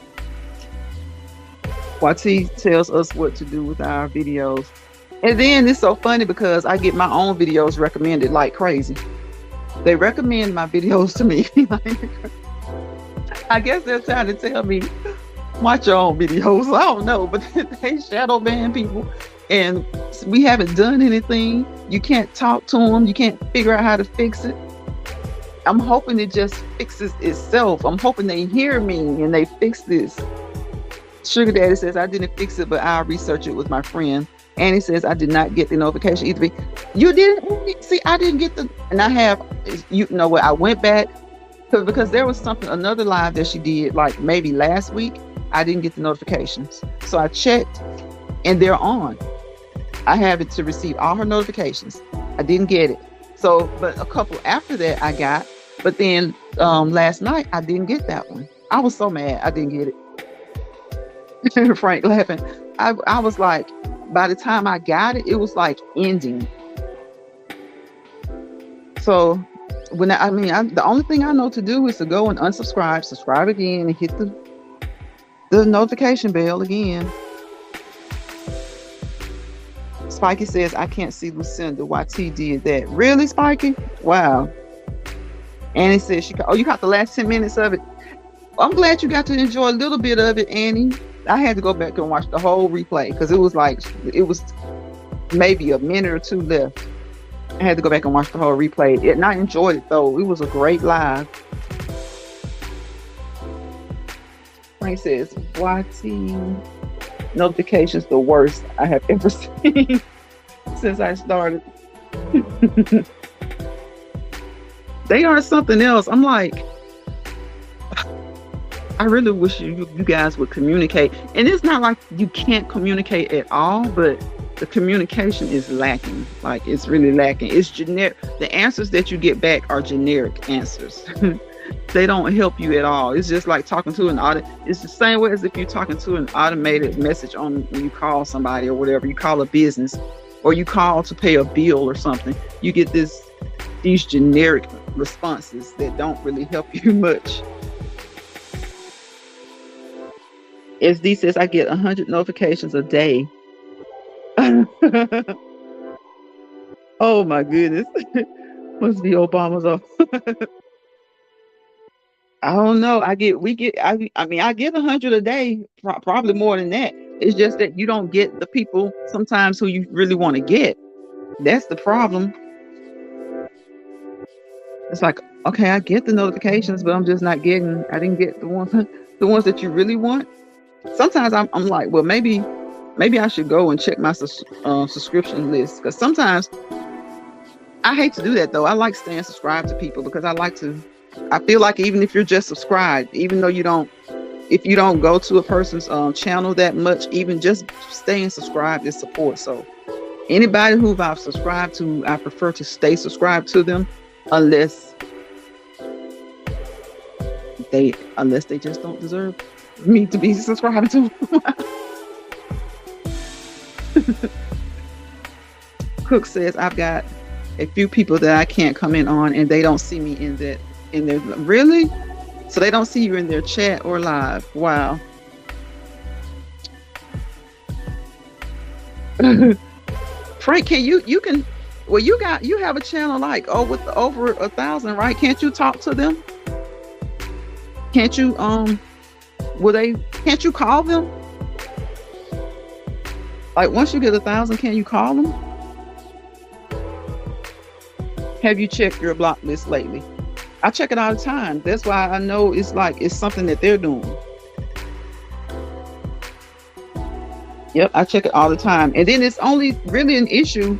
YT tells us what to do with our videos. And then it's so funny because I get my own videos recommended like crazy. They recommend my videos to me. I guess they're trying to tell me, watch your own videos. I don't know, but they shadow ban people. And we haven't done anything. You can't talk to them. You can't figure out how to fix it. I'm hoping it just fixes itself. I'm hoping they hear me and they fix this. Sugar Daddy says, I didn't fix it, but I'll research it with my friend. Annie says, I did not get the notification either. You didn't? See, I didn't get the, and I have, you know what, I went back because there was something, another live that she did like maybe last week. I didn't get the notifications. So I checked and they're on. I have it to receive all her notifications. I didn't get it. So, but a couple after that I got, but then last night I didn't get that one. I was so mad I didn't get it. Frank laughing. I was like, by the time I got it, it was like ending. So when the only thing I know to do is to go and unsubscribe, subscribe again, and hit the notification bell again. Spiky says, I can't see Lucinda. YT did that. Really, Spiky? Wow. Annie says, you got the last 10 minutes of it. I'm glad you got to enjoy a little bit of it, Annie. I had to go back and watch the whole replay because it was maybe a minute or two left. I had to go back and watch the whole replay. And I enjoyed it though. It was a great live. Frank says, YT notifications the worst I have ever seen since I started. They are something else. I'm like, I really wish you guys would communicate. And it's not like you can't communicate at all, but the communication is lacking. Like, it's really lacking. It's generic. The answers that you get back are generic answers. They don't help you at all. It's just like talking to an it's the same way as if you're talking to an automated message on when you call somebody or whatever. You call a business or you call to pay a bill or something. You get these generic responses that don't really help you much. SD says, I get 100 notifications a day. Oh my goodness. Must be Obama's off. I don't know. I get 100 a day, probably more than that. It's just that you don't get the people sometimes who you really want to get. That's the problem. It's like, okay, I get the notifications, but I'm just not getting, I didn't get the ones that you really want. Sometimes I'm like, well, maybe I should go and check my subscription list, because sometimes I hate to do that though. I like staying subscribed to people because I feel like even if you're just subscribed, even though if you don't go to a person's channel that much, even just staying subscribed is support. So anybody who I've subscribed to, I prefer to stay subscribed to them unless they just don't deserve me to be subscribed to. Cook says, I've got a few people that I can't comment on and they don't see me in their really? So they don't see you in their chat or live. Wow. Frank, you have a channel like with over 1,000, right? Can't you talk to them? Can't you can't you call them? Like once you get 1,000, can you call them? Have you checked your block list lately? I check it all the time. That's why I know it's something that they're doing. Yep, I check it all the time. And then it's only really an issue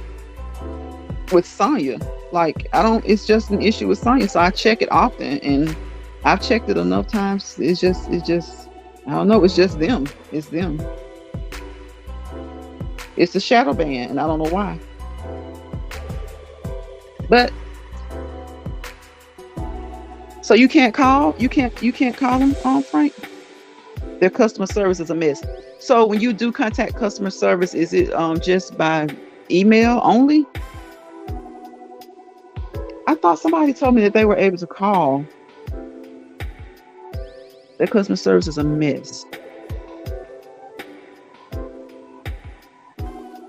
with Sonya. Like it's just an issue with Sonya. So I check it often, and I've checked it enough times. I don't know. It's just them. It's them. It's the shadow ban, and I don't know why. But so you can't call. You can't call them, Frank. Their customer service is a mess. So when you do contact customer service, is it just by email only? I thought somebody told me that they were able to call. Their customer service is a mess.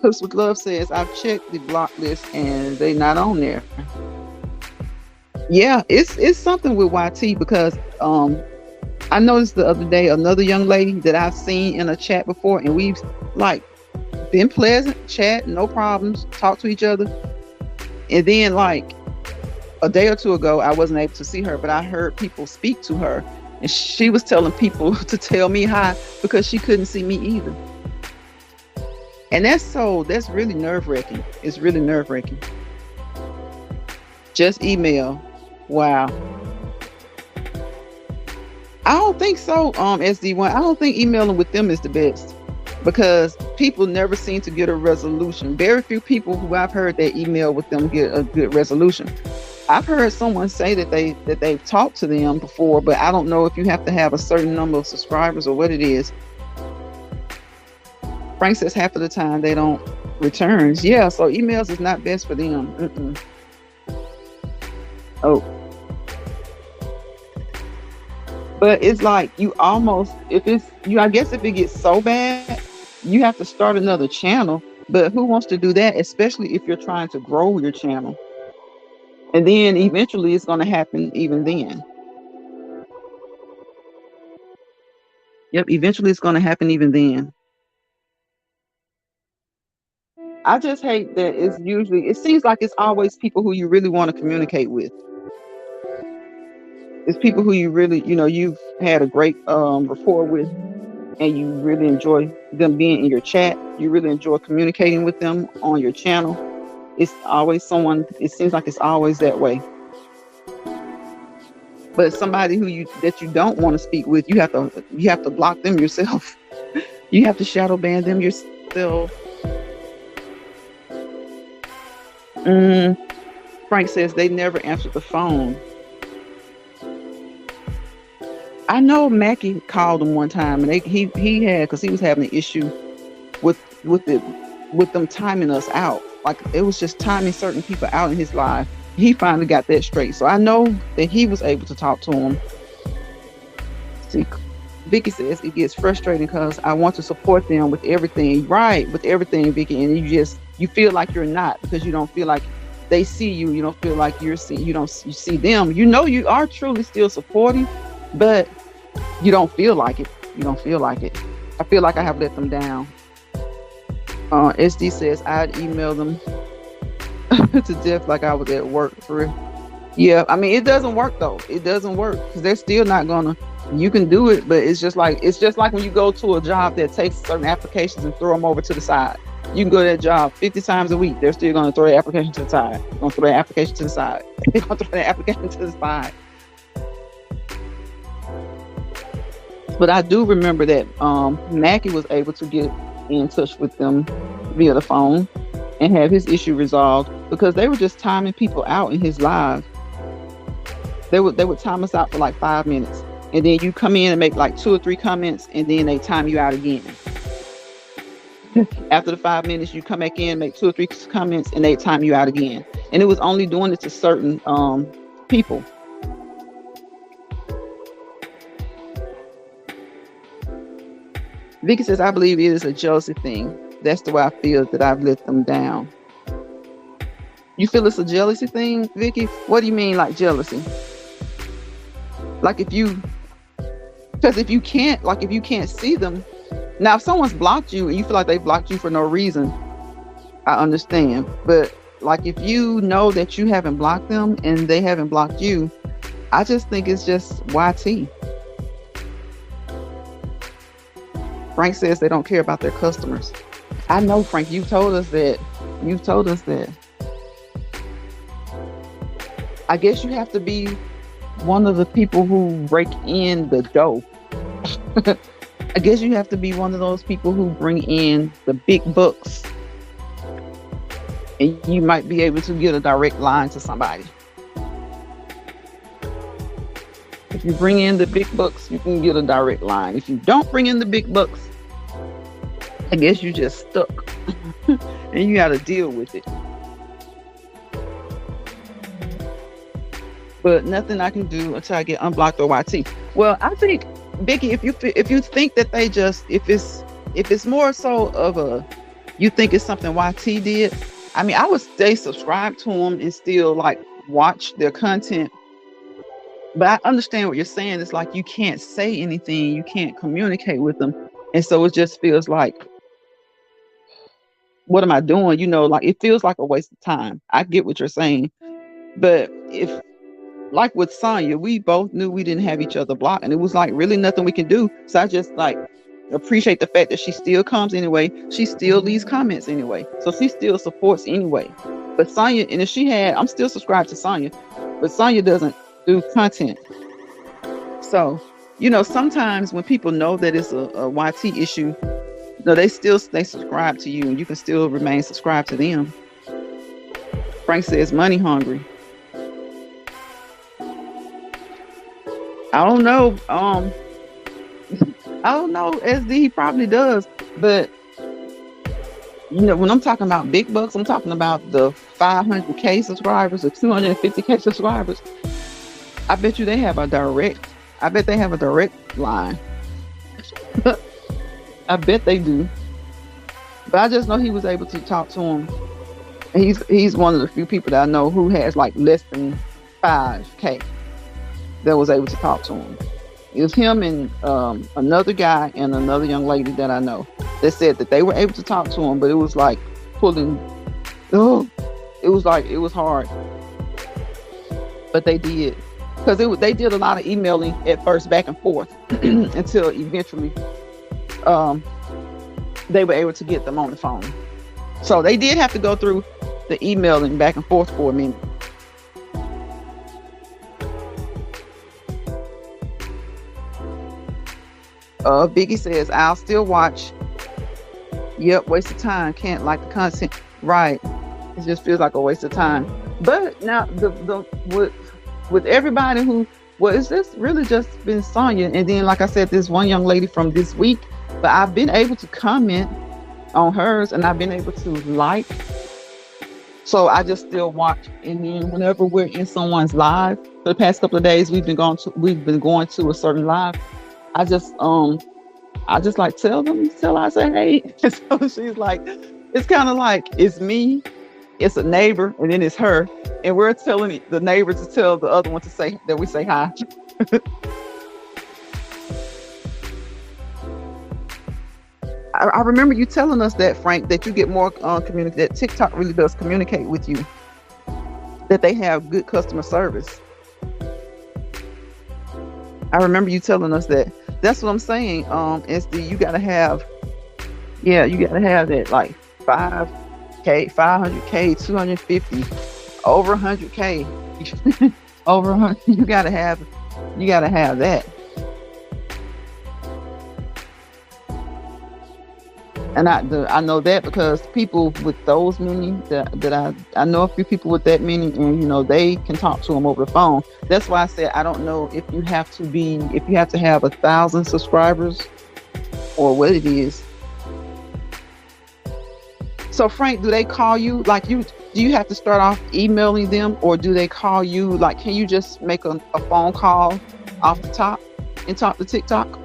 Cooks with Love says I've checked the block list and they not on there. Yeah, it's something with YT because I noticed the other day another young lady that I've seen in a chat before, and we've like been pleasant, chat, no problems, talk to each other. And then like a day or two ago, I wasn't able to see her, but I heard people speak to her, and she was telling people to tell me hi because she couldn't see me either. And that's really nerve-wracking. It's really nerve-wracking. Just email. Wow. I don't think so, SD1. I don't think emailing with them is the best because people never seem to get a resolution. Very few people who I've heard that email with them get a good resolution. I've heard someone say that they've talked to them before, but I don't know if you have to have a certain number of subscribers or what it is. Frank says half of the time they don't returns. Yeah, so emails is not best for them. Oh. But it's like you almost, I guess if it gets so bad, you have to start another channel. But who wants to do that, especially if you're trying to grow your channel? And then eventually it's going to happen even then. Yep, eventually it's going to happen even then. I just hate that it seems like it's always people who you really want to communicate with. It's people who you really, you've had a great rapport with, and you really enjoy them being in your chat. You really enjoy communicating with them on your channel. It's always someone, it seems like it's always that way. But somebody that you don't want to speak with, you have to block them yourself. You have to shadow ban them yourself. Frank says they never answered the phone. I know Mackie called him one time, and he had, because he was having an issue with them timing us out. Like it was just timing certain people out in his life. He finally got that straight. So I know that he was able to talk to him. See, Vicky says it gets frustrating because I want to support them with everything. Right, with everything, Vicky, and you feel like you're not, because you don't feel like they see you. You don't feel like you see them. You are truly still supporting, but you don't feel like it. I feel like I have let them down. SD says I'd email them to death like I was at work for real. Yeah, I mean it doesn't work though. It doesn't work because they're still not gonna. You can do it, but it's just like when you go to a job that takes certain applications and throw them over to the side. You can go to that job 50 times a week. They're still gonna throw the application to the side. They're gonna throw the application to the side. They're gonna throw the application to the side. But I do remember that Mackie was able to get in touch with them via the phone and have his issue resolved because they were just timing people out in his live. They would time us out for like 5 minutes, and then you come in and make like 2 or 3 comments, and then they time you out again. After the 5 minutes, you come back in, make 2 or 3 comments, and they time you out again. And it was only doing it to certain people. Vicky says, I believe it is a jealousy thing. That's the way I feel that I've let them down. You feel it's a jealousy thing, Vicky? What do you mean like jealousy? Like if you can't see them. Now, if someone's blocked you and you feel like they blocked you for no reason, I understand. But like if you know that you haven't blocked them and they haven't blocked you, I just think it's just YT. Frank says they don't care about their customers. I know, Frank, you've told us that. I guess you have to be one of the people who break in the dough. I guess you have to be one of those people who bring in the big bucks, and you might be able to get a direct line to somebody. If you bring in the big bucks, you can get a direct line. If you don't bring in the big bucks, I guess you just stuck and you got to deal with it. But nothing I can do until I get unblocked or YT. Well, I think, Vicky, if you think that they just, if it's more so of a, you think it's something YT did, I mean, I would stay subscribed to them and still like watch their content. But I understand what you're saying. It's like you can't say anything, you can't communicate with them, and so it just feels like, what am I doing? You know, like it feels like a waste of time. I get what you're saying, but if, like with Sonya, we both knew we didn't have each other blocked, and it was like really nothing we can do. So I just like appreciate the fact that she still comes anyway. She still leaves comments anyway. So she still supports anyway. But Sonya, and if she had, I'm still subscribed to Sonya, but Sonya doesn't do content. So, you know, sometimes when people know that it's a YT issue, no, they subscribe to you, and you can still remain subscribed to them. Frank says money hungry. I don't know. I don't know, SD, he probably does. But, you know, when I'm talking about big bucks, I'm talking about the 500K subscribers or 250K subscribers. I bet you they have a direct line. I bet they do. But I just know he was able to talk to him. And he's one of the few people that I know who has like less than 5K that was able to talk to him. It was him and another guy and another young lady that I know that said that they were able to talk to him, but it was like pulling, it was hard. But they did. Because they did a lot of emailing at first, back and forth, until eventually they were able to get them on the phone. So they did have to go through the emailing back and forth for a minute. Biggie says, I'll still watch. Yep, waste of time. Can't like the content. Right. It just feels like a waste of time. But now with everybody who, well, it's just really just been Sonya, and then like I said, this one young lady from this week, but I've been able to comment on hers, and I've been able to like, so I just still watch. And then whenever we're in someone's live, for the past couple of days we've been going to a certain live, I just like tell I say hey. So she's like, it's kind of like, it's me, it's a neighbor, and then it's her, and we're telling the neighbor to tell the other one to say that we say hi. I remember you telling us that, Frank, that you get more that TikTok really does communicate with you, that they have good customer service. I remember you telling us that. That's what I'm saying. You gotta have that like 5K, 500K, 250, over 100K, over 100. You gotta have that. And I know that because people with those many that I know a few people with that many, and you know they can talk to them over the phone. That's why I said I don't know if you have to have 1,000 subscribers or what it is. So Frank, do they call you like do you have to start off emailing them, or do they call you? Like, can you just make a phone call off the top and talk to TikTok?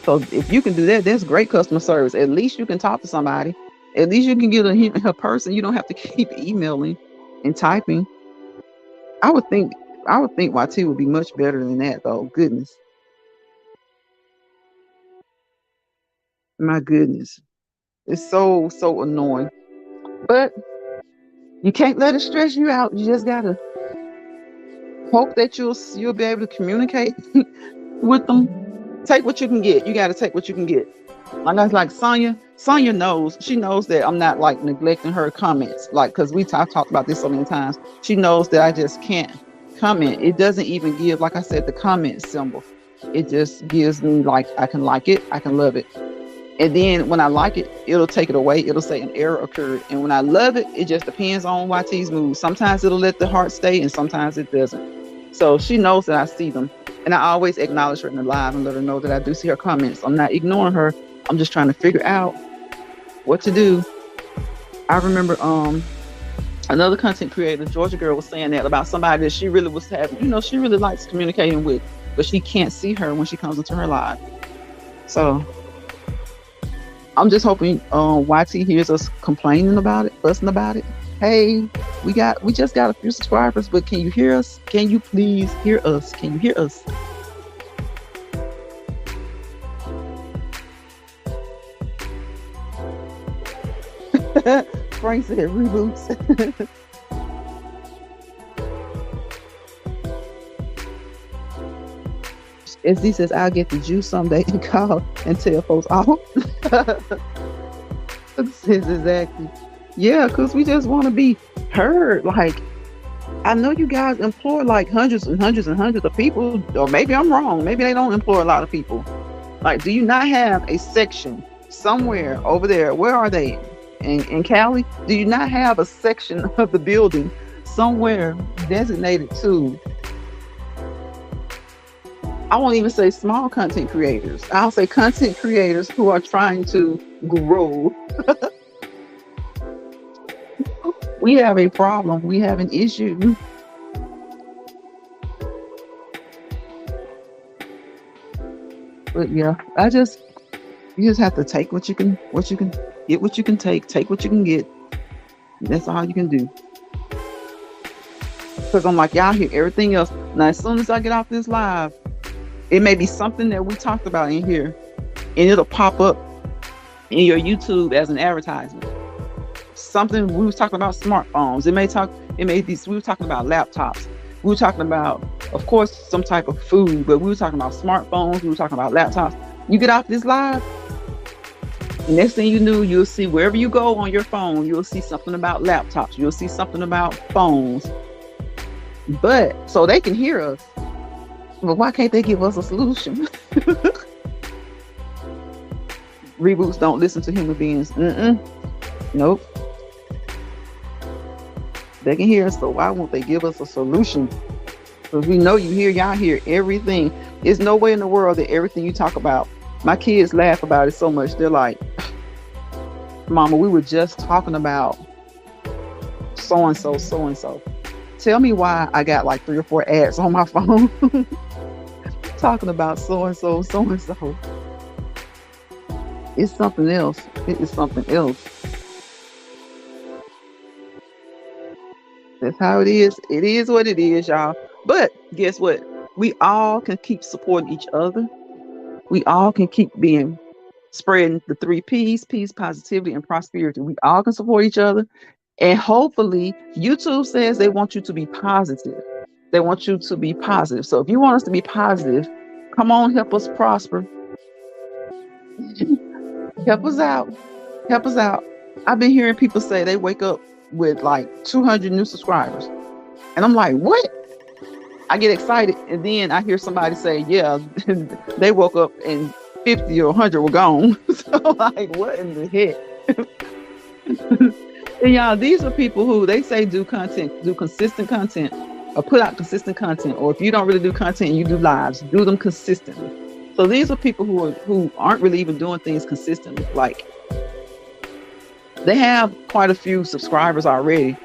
So if you can do that, that's great customer service. At least you can talk to somebody. At least you can get a person. You don't have to keep emailing and typing. I would think YT would be much better than that, though. Goodness. My goodness. It's so annoying. But you can't let it stress you out. You just gotta hope that you'll be able to communicate with them. Take what you can get. You got to take what you can get. Like Sonya, Sonya knows. She knows that I'm not like neglecting her comments, like because talked about this so many times. She knows that I just can't comment. It doesn't even give, like I said, the comment symbol. It just gives me like I can like it, I can love it, and then when I like it, it'll take it away. It'll say an error occurred, and when I love it, it just depends on YT's mood. Sometimes it'll let the heart stay, and sometimes it doesn't. So she knows that I see them, and I always acknowledge her in the live and let her know that I do see her comments. I'm not ignoring her. I'm just trying to figure out what to do. I remember another content creator, Georgia girl, was saying that about somebody that she really was having, she really likes communicating with, but she can't see her when she comes into her live. So I'm just hoping YT hears us complaining about it, fussing about it. Hey, we just got a few subscribers, but can you hear us? Can you please hear us? Can you hear us? Frank said reboots. SD says, I'll get the juice someday and call and tell folks off. Says exactly. Yeah, because we just want to be heard. Like, I know you guys employ like hundreds and hundreds and hundreds of people, or maybe I'm wrong. Maybe they don't employ a lot of people. Like, do you not have a section somewhere over there? Where are they? In Cali? Do you not have a section of the building somewhere designated to, I won't even say small content creators. I'll say content creators who are trying to grow. We have a problem. We have an issue. But yeah, you just have to take what you can get, what you can take what you can get. That's all you can do. Because I'm like, y'all hear everything else. Now, as soon as I get off this live, it may be something that we talked about in here, and it'll pop up in your YouTube as an advertisement. Something we was talking about smartphones. We were talking about laptops. We were talking about, of course, some type of food, but we were talking about smartphones. We were talking about laptops. You get off this live, next thing you knew, you'll see wherever you go on your phone, you'll see something about laptops. You'll see something about phones. But so they can hear us. But why can't they give us a solution? Reboots don't listen to human beings. Nope. They can hear us, so why won't they give us a solution? Because we know y'all hear everything. There's no way in the world that everything you talk about, my kids laugh about it so much. They're like, Mama, we were just talking about so-and-so, so-and-so. Tell me why I got like 3 or 4 ads on my phone talking about so-and-so, so-and-so. It's something else. It is something else. That's how it is. It is what it is, y'all. But guess what? We all can keep supporting each other. We all can keep spreading the 3 P's: peace, positivity, and prosperity. We all can support each other. And hopefully, YouTube says they want you to be positive. They want you to be positive. So if you want us to be positive, come on, help us prosper. Help us out. Help us out. I've been hearing people say they wake up with like 200 new subscribers. And I'm like, what? I get excited. And then I hear somebody say, yeah, they woke up and 50 or 100 were gone. So like, what in the heck? And y'all, these are people who they say do consistent content, or put out consistent content. Or if you don't really do content, you do lives, do them consistently. So these are people who aren't really even doing things consistently. Like, they have quite a few subscribers already,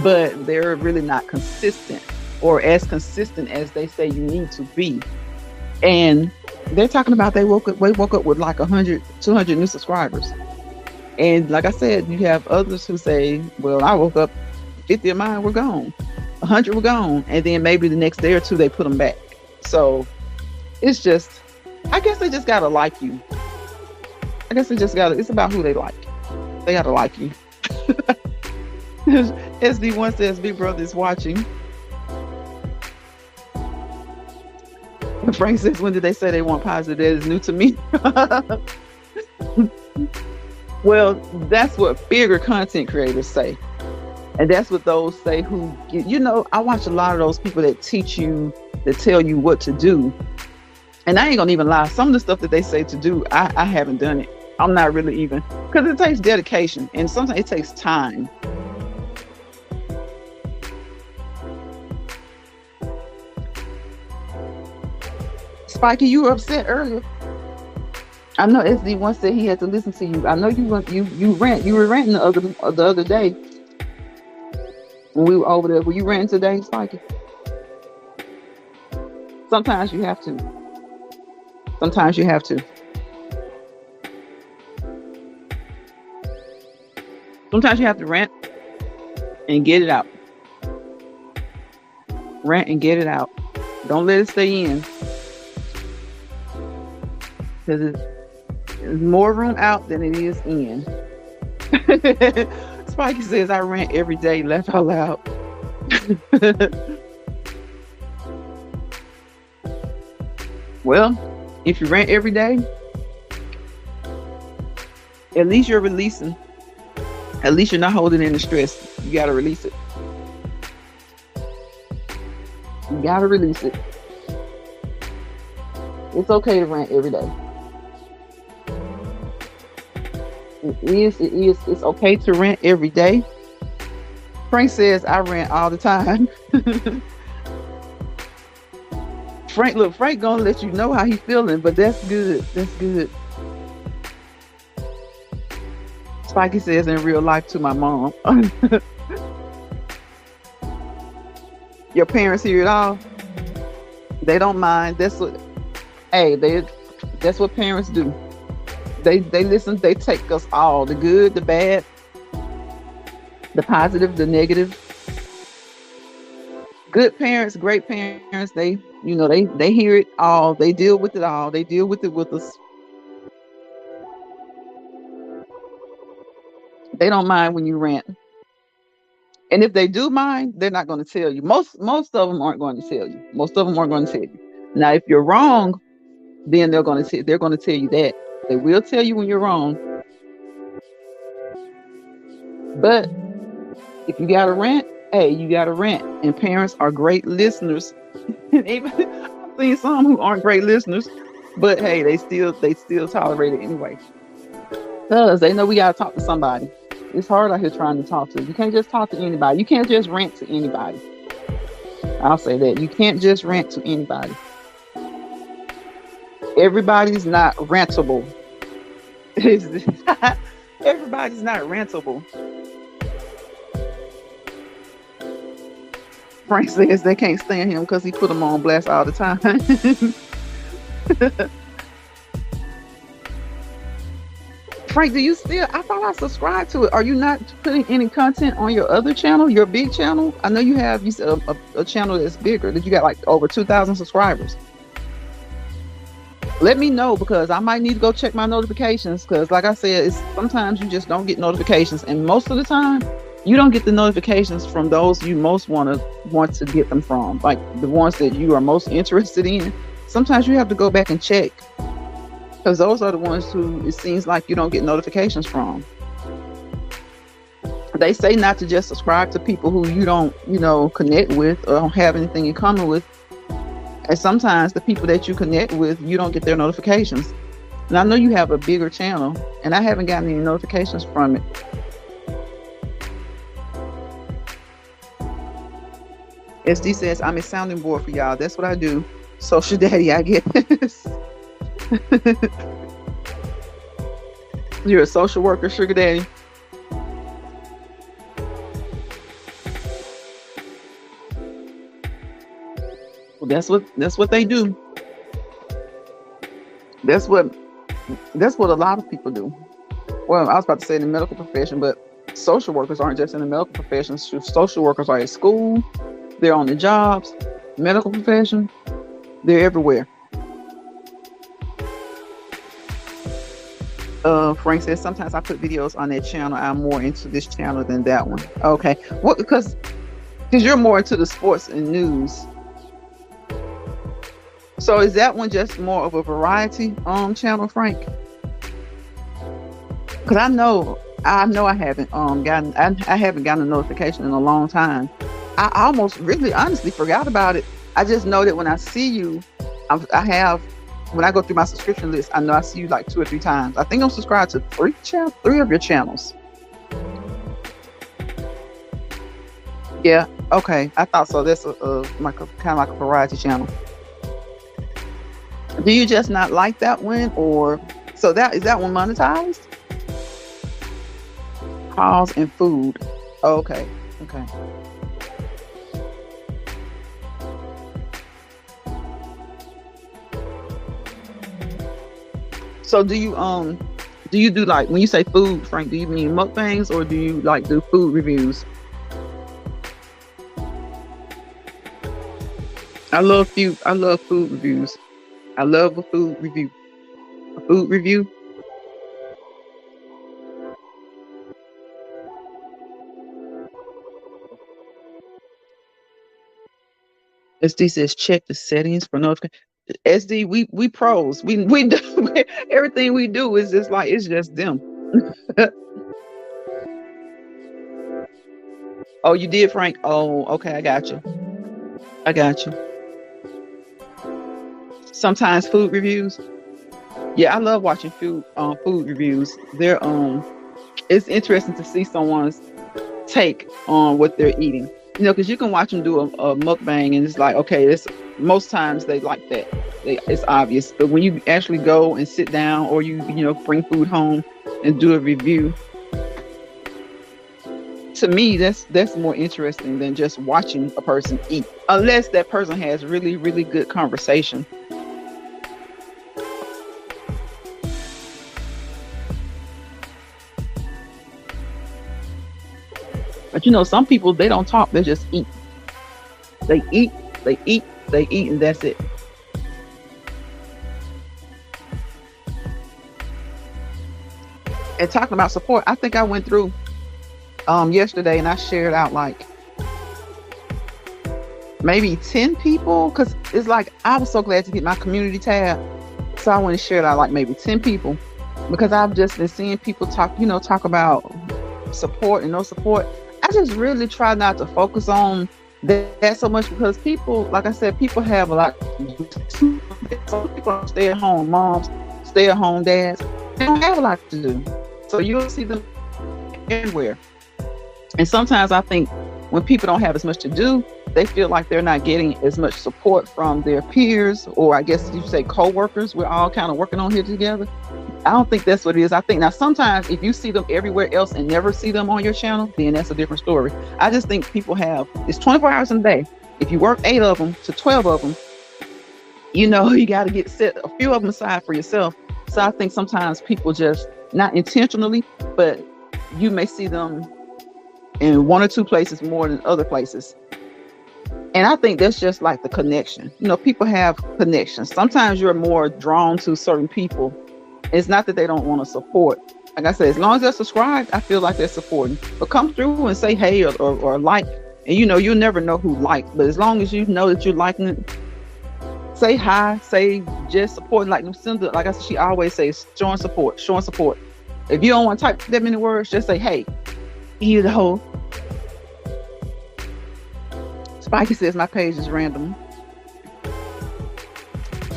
but they're really not consistent, or as consistent as they say you need to be. And they're talking about they woke up with like 100, 200 new subscribers. And like I said, you have others who say, well, I woke up, 50 of mine were gone, 100 were gone. And then maybe the next day or two, they put them back. So it's just, I guess they just got to like you. It's about who they like. They got to like you. SD1 says, Big Brother is watching. Frank says, when did they say they want positive? That is new to me. Well, that's what bigger content creators say. And that's what those say who get, I watch a lot of those people that teach you, that tell you what to do. And I ain't gonna even lie. Some of the stuff that they say to do, I haven't done it. I'm not really even, because it takes dedication and sometimes it takes time. Spiky, you were upset earlier. I know SD once said he had to listen to you. I know you were ranting the other day when we were over there. Were you ranting today, Spiky? Sometimes you have to. Sometimes you have to. Sometimes you have to rant and get it out. Rant and get it out. Don't let it stay in. Because there's more room out than it is in. Spikey says, I rant every day, laugh out loud. Well, if you rant every day, at least you're releasing. At least you're not holding in the stress. You got to release it. You got to release it. It's okay to rant every day. It is. It's okay to rant every day. Frank says, I rant all the time. Frank gonna let you know how he feeling, but that's good. That's good. Spiky says, in real life to my mom. Your parents hear it all. They don't mind. That's what parents do. They listen, they take us all, the good, the bad, the positive, the negative. Good parents, great parents, they hear it all. They deal with it all. They deal with it with us. They don't mind when you rant. And if they do mind, they're not going to tell you. Most of them aren't going to tell you. Most of them aren't going to tell you. Now, if you're wrong, then they're going to tell you that. They will tell you when you're wrong. But if you got to rant, hey, you got to rant. And parents are great listeners. And even I've seen some who aren't great listeners, but hey, they still tolerate it anyway. Because they know we got to talk to somebody. It's hard out here trying to talk to. You can't just talk to anybody. You can't just rant to anybody. I'll say that. You can't just rant to anybody. Everybody's not rantable. Everybody's not rantable. Frank says they can't stand him because he put them on blast all the time. Frank, do you still? I thought I subscribed to it. Are you not putting any content on your other channel, your big channel? I know you said a channel that's bigger, that you got like over 2,000 subscribers. Let me know, because I might need to go check my notifications, because like I said, sometimes you just don't get notifications, and most of the time you don't get the notifications from those you most want to get them from, like the ones that you are most interested in. Sometimes you have to go back and check, because those are the ones who it seems like you don't get notifications from. They say not to just subscribe to people who you don't, connect with or don't have anything in common with. And sometimes the people that you connect with, you don't get their notifications. And I know you have a bigger channel, and I haven't gotten any notifications from it. SD says, I'm a sounding board for y'all. That's what I do. Social daddy, I guess. You're a social worker, sugar daddy. Well, that's what they do. That's what a lot of people do. Well, I was about to say in the medical profession, but social workers aren't just in the medical profession. Social workers are at school, they're on the jobs, medical profession, they're everywhere. Frank says, sometimes I put videos on that channel. I'm more into this channel than that one. Okay. What? Because you're more into the sports and news. So is that one just more of a variety channel, Frank? Cause I know I haven't I haven't gotten a notification in a long time. I almost really honestly forgot about it. I just know that when I see you, I have when I go through my subscription list, I know I see you like 2 or 3 times. I think I'm subscribed to three of your channels. Yeah, okay. I thought so. That's like a kind of like a variety channel. Do you just not like that one, or so that is that one monetized? Calls and food. Okay, okay. So do you do like when you say food, Frank? Do you mean mukbangs or do you like do food reviews? I love food reviews. I love a food review. A food review. SD says check the settings for notification. SD, we pros. We do everything we do is just like it's just them. Oh, you did, Frank. Oh, okay, I got you. I got you. Sometimes food reviews. Yeah, I love watching food reviews. It's interesting to see someone's take on what they're eating. Because you can watch them do a mukbang, and it's like, okay, it's most times they like that. It's obvious, but when you actually go and sit down, or you bring food home and do a review, to me, that's more interesting than just watching a person eat, unless that person has really, really good conversation. But some people, they don't talk, they just eat. They eat, they eat, they eat, and that's it. And talking about support, I think I went through yesterday and I shared out like maybe 10 people, because it's like I was so glad to get my community tab. So I went and shared out like maybe 10 people, because I've just been seeing people talk about support and no support. I just really try not to focus on that so much, because people, like I said, people have a lot. Some people are stay at home moms, stay at home dads. They don't have a lot to do. So you'll see them everywhere. And sometimes I think when people don't have as much to do, they feel like they're not getting as much support from their peers, or I guess you say co-workers. We're all kind of working on here together. I don't think that's what it is. I think now sometimes if you see them everywhere else and never see them on your channel, then that's a different story. I just think people it's 24 hours in a day. If you work 8 of them to 12 of them, you got to set a few of them aside for yourself. So I think sometimes people just, not intentionally, but you may see them in 1 or 2 places more than other places. And I think that's just like the connection. People have connections. Sometimes you're more drawn to certain people. It's not that they don't want to support. Like I said, as long as they're subscribed, I feel like they're supporting. But come through and say hey or like, and you'll never know who liked. But as long as you know that you're liking it, say hi, say just supporting. Like Lucinda, like I said, she always says showing support, showing support. If you don't want to type that many words, just say hey, you the whole. Spiky says my page is random.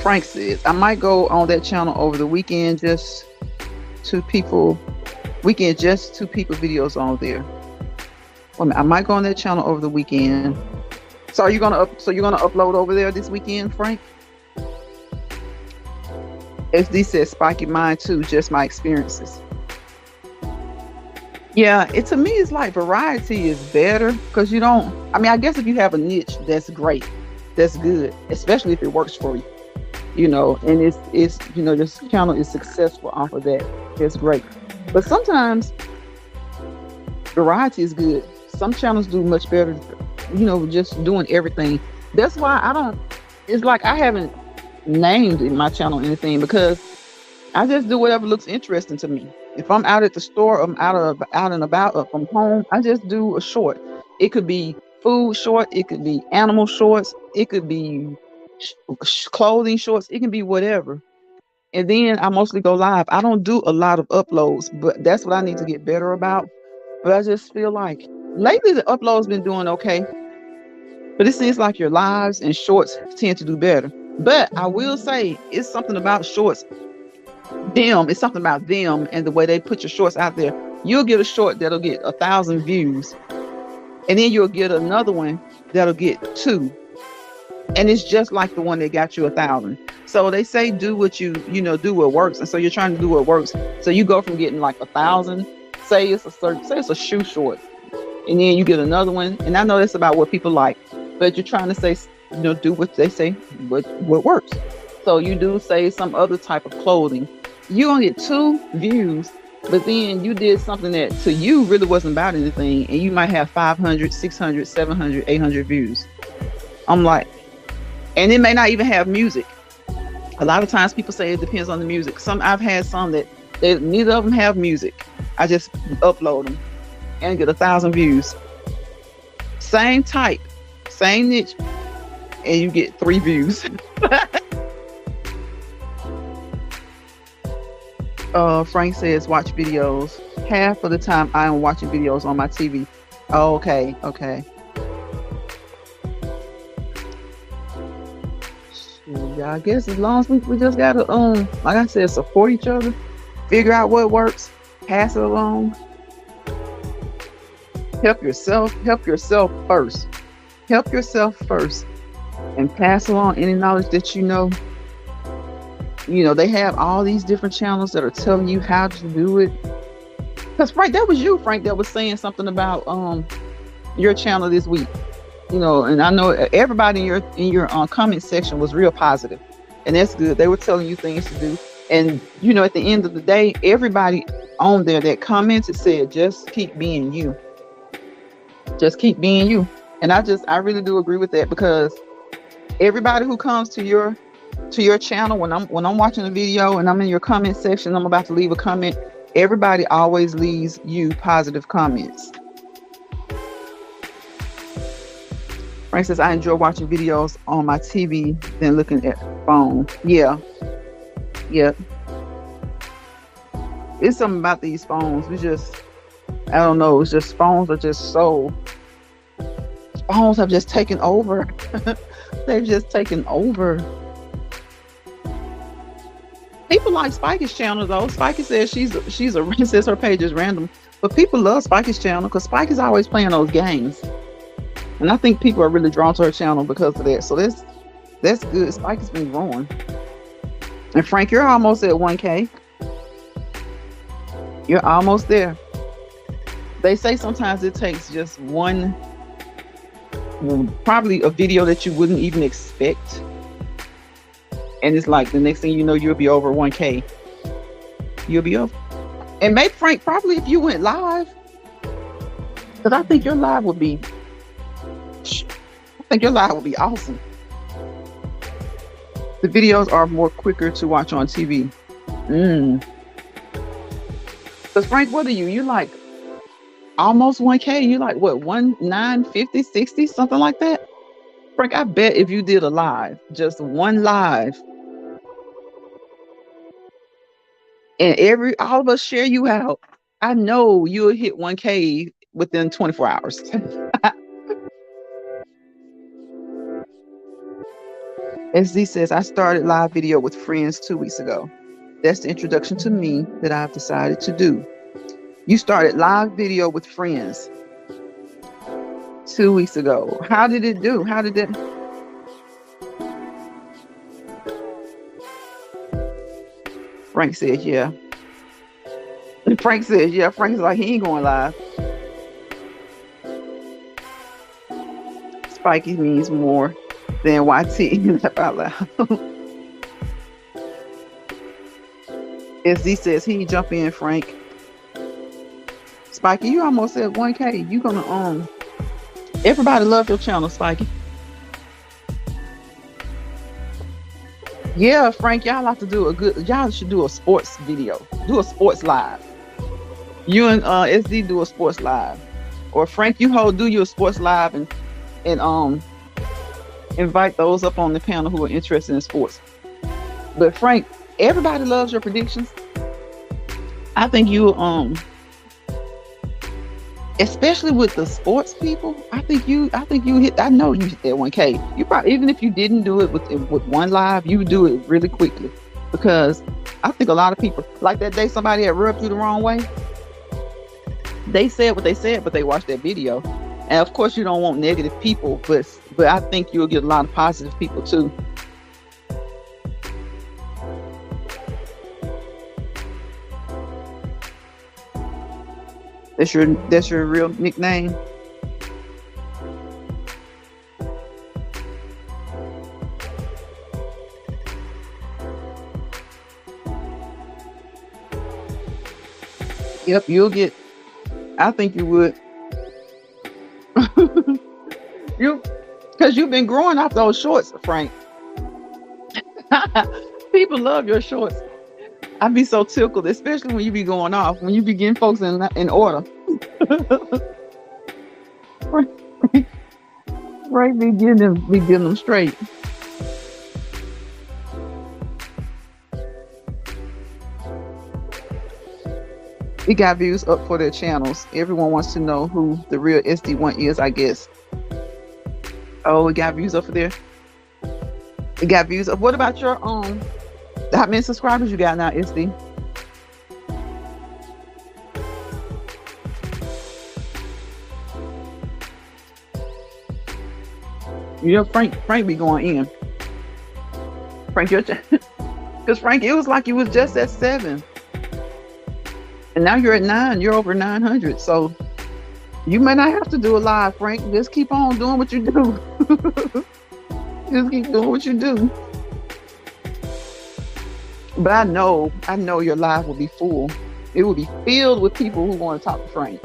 Frank says I might go on that channel over the weekend, just 2 people videos on there. I might go on that channel over the weekend. So you're gonna upload over there this weekend, Frank? SD says Spiky, mine too, just my experiences. Yeah, to me it's like variety is better, because I guess if you have a niche, that's great, that's good, especially if it works for you. And it's this channel is successful off of that. It's great. But sometimes variety is good. Some channels do much better, just doing everything. That's why it's like I haven't named in my channel anything, because I just do whatever looks interesting to me. If I'm out at the store, I'm out and about from home, I just do a short. It could be food short, it could be animal shorts, it could be clothing shorts, it can be whatever. And then I mostly go live. I don't do a lot of uploads, but that's what I need to get better about. But I just feel like lately the uploads been doing okay. But it seems like your lives and shorts tend to do better. But I will say it's something about shorts. It's something about them and the way they put your shorts out there. You'll get a short that'll get 1,000 views, and then you'll get another one that'll get 2. And it's just like the one that got you 1,000. So they say do what do what works. And so you're trying to do what works. So you go from getting like 1,000, say it's a shoe short, and then you get another one. And I know that's about what people like, but you're trying to say, do what they say, what works. So you do say some other type of clothing. You only get 2 views, but then you did something that to you really wasn't about anything, and you might have 500, 600, 700, 800 views. I'm like, and it may not even have music. A lot of times people say it depends on the music. I've had some that neither of them have music. I just upload them and get 1,000 views. Same type, same niche, and you get 3 views. Frank says watch videos. Half of the time I am watching videos on my TV. Oh, okay. Yeah, I guess as long as we just gotta like I said, support each other, figure out what works, pass it along. Help yourself first. Help yourself first and pass along any knowledge that you know. They have all these different channels that are telling you how to do it. Because Frank, that was you, Frank, that was saying something about your channel this week. And I know everybody in your comment section was real positive, and that's good. They were telling you things to do, and at the end of the day, everybody on there that commented said, "Just keep being you. Just keep being you." And I really do agree with that, because everybody who comes to your channel, when I'm watching a video and I'm in your comment section, I'm about to leave a comment, everybody always leaves you positive comments. Frank says, I enjoy watching videos on my TV than looking at phone. Yeah. It's something about these phones. I don't know. It's just phones have just taken over. They've just taken over. People like Spikey's channel though. Spikey says says her page is random, but people love Spikey's channel because Spikey's always playing those games. And I think people are really drawn to her channel because of that. So that's good. Spike has been growing. And Frank, you're almost at 1K. You're almost there. They say sometimes it takes just probably a video that you wouldn't even expect. And it's like the next thing you know, you'll be over 1K. You'll be over. And maybe Frank, probably if you went live, because I think your live would be awesome. The videos are more quicker to watch on TV. Because Frank, what are you? You like almost 1K? You like what, 950, 60, something like that? Frank, I bet if you did a live, just one live, and all of us share you out, I know you'll hit 1K within 24 hours. SD says, I started live video with friends 2 weeks ago. That's the introduction to me that I've decided to do. You started live video with friends 2 weeks ago. How did it do? How did it? Frank said, yeah. Frank says, yeah. Frank's like, he ain't going live. Spiky means more than YT. Out loud. SD says, he jump in, Frank. Spiky, you almost at 1K. You gonna everybody love your channel, Spiky. Yeah, Frank, y'all should do a sports video. Do a sports live. You and SD do a sports live. Or Frank, do you a sports live and invite those up on the panel who are interested in sports. But Frank, everybody loves your predictions. I think you especially with the sports people, I think you hit, I know you hit that 1K. You probably, even if you didn't do it with one live, you do it really quickly, because I think a lot of people, like that day somebody had rubbed you the wrong way, they said what they said, but they watched that video. And of course you don't want negative people, but I think you'll get a lot of positive people too. That's your real nickname? Yep, you'll get, I think you would. You, because you've been growing off those shorts, Frank. People love your shorts. I'd be so tickled, especially when you be going off, when you be getting folks in order. Right, be getting them straight. We got views up for their channels. Everyone wants to know who the real SD1 is, I guess. Oh, we got views up for there. We got views up. What about your how many subscribers you got now, SD? Yeah, Frank be going in. Frank, because Frank, it was like you was just at 7. And now you're at 9. You're over 900. So you may not have to do a live, Frank. Just keep on doing what you do. Just keep doing what you do. But I know your live will be full. It will be filled with people who want to talk to Frank.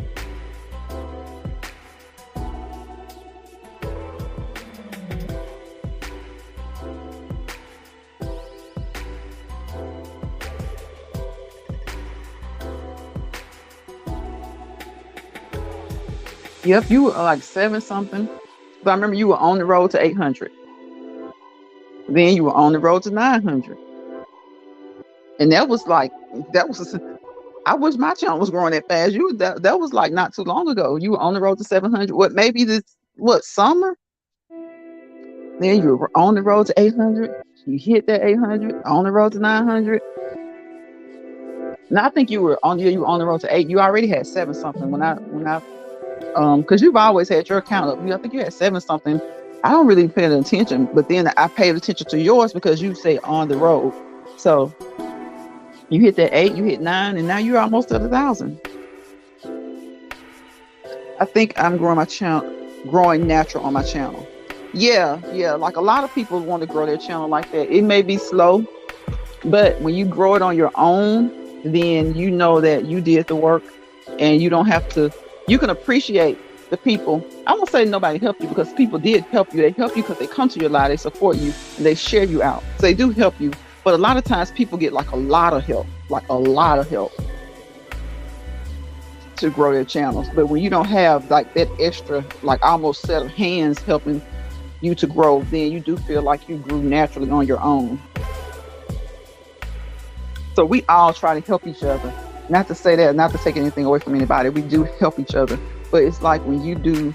Yep, you were like 7 something. But I remember you were on the road to 800. Then you were on the road to 900. And I wish my channel was growing that fast. That was like not too long ago. You were on the road to 700. Summer? Then you were on the road to 800. You hit that 800, on the road to 900. Now I think you were on the road to 8. You already had 7 something when I because you've always had your account up. I think you had 7 something. I don't really pay attention, but then I paid attention to yours because you say on the road. So you hit that 8, you hit 9, and now you're almost at 1,000. I think I'm growing natural on my channel. Yeah. Like a lot of people want to grow their channel like that. It may be slow, but when you grow it on your own, then you know that you did the work, and you don't have to. You can appreciate the people. I won't say nobody helped you, because people did help you. They help you because they come to your live, they support you, and they share you out. So they do help you. But a lot of times people get like a lot of help to grow their channels. But when you don't have like that extra, like almost set of hands helping you to grow, then you do feel like you grew naturally on your own. So we all try to help each other. Not to say that, not to take anything away from anybody. We do help each other. But it's like when you do,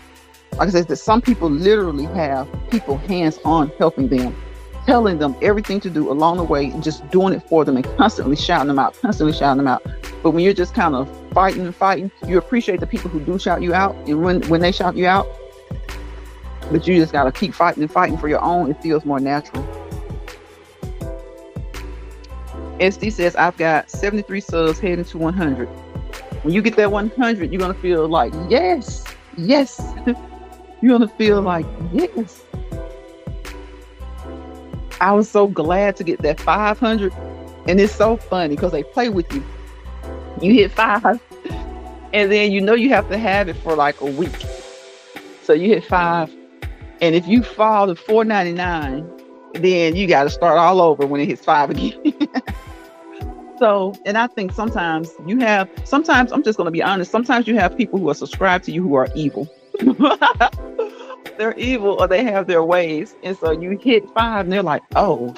like I said, that some people literally have people hands-on helping them, telling them everything to do along the way, and just doing it for them, and constantly shouting them out. But when you're just kind of fighting, you appreciate the people who do shout you out. And when they shout you out, but you just got to keep fighting for your own, it feels more natural. SD says, I've got 73 subs heading to 100. When you get that 100, you're going to feel like, yes. You're going to feel like, yes. I was so glad to get that 500. And it's so funny because they play with you. You hit 5, and then you have to have it for like a week. So you hit 5, and if you fall to 499, then you got to start all over when it hits 5 again. So, and I think sometimes I'm just going to be honest, sometimes you have people who are subscribed to you who are evil. They're evil, or they have their ways. And so you hit 5 and they're like, oh.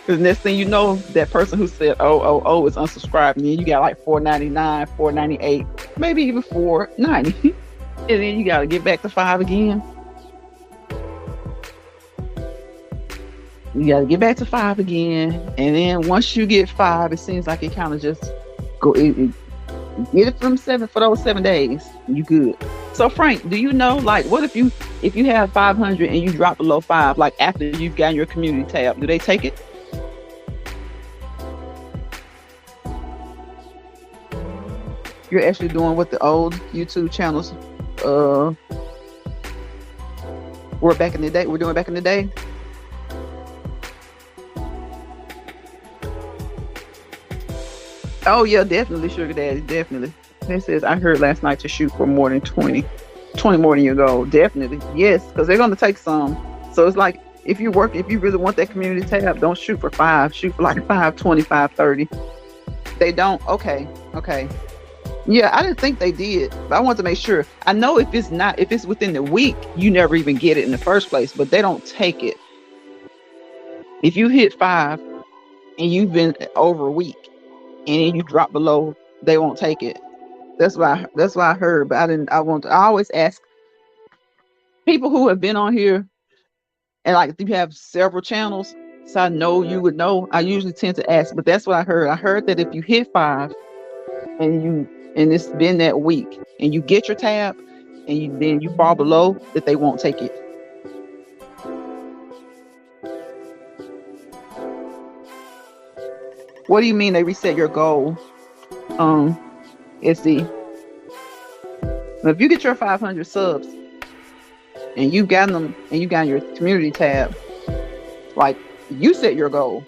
Because next thing you know, that person who said oh is unsubscribed, and then you got like $4.99, $4.98, maybe even $4.90, and then you got to get back to $5 again. You got to get back to $5 again, and then once you get $5, it seems like it kind of just go. Get it from 7 for those 7 days, you good. So Frank, do you know, like, what if you have 500 and you drop below 5, like after you've gotten your community tab, do they take it? You're actually doing what the old YouTube channels were back in the day. We're doing back in the day. Oh yeah, definitely, Sugar Daddy, definitely. It says I heard last night to shoot for more than 20 more than your goal. Definitely, yes, because they're gonna take some. So it's like if you really want that community tab, don't shoot for 5. Shoot for like 520, 530. They don't. Okay. Yeah, I didn't think they did, but I want to make sure. I know if it's within the week, you never even get it in the first place, but they don't take it. If you hit 5 and you've been over a week, and then you drop below, they won't take it. That's why I heard, but I always ask people who have been on here, and like if you have several channels, so I know you would know. I usually tend to ask, but that's what I heard. I heard that if you hit 5 and it's been that week and you get your tab and then you fall below, that they won't take it. What do you mean they reset your goal? It's if you get your 500 subs and you've gotten them and you got your community tab, like you set your goal.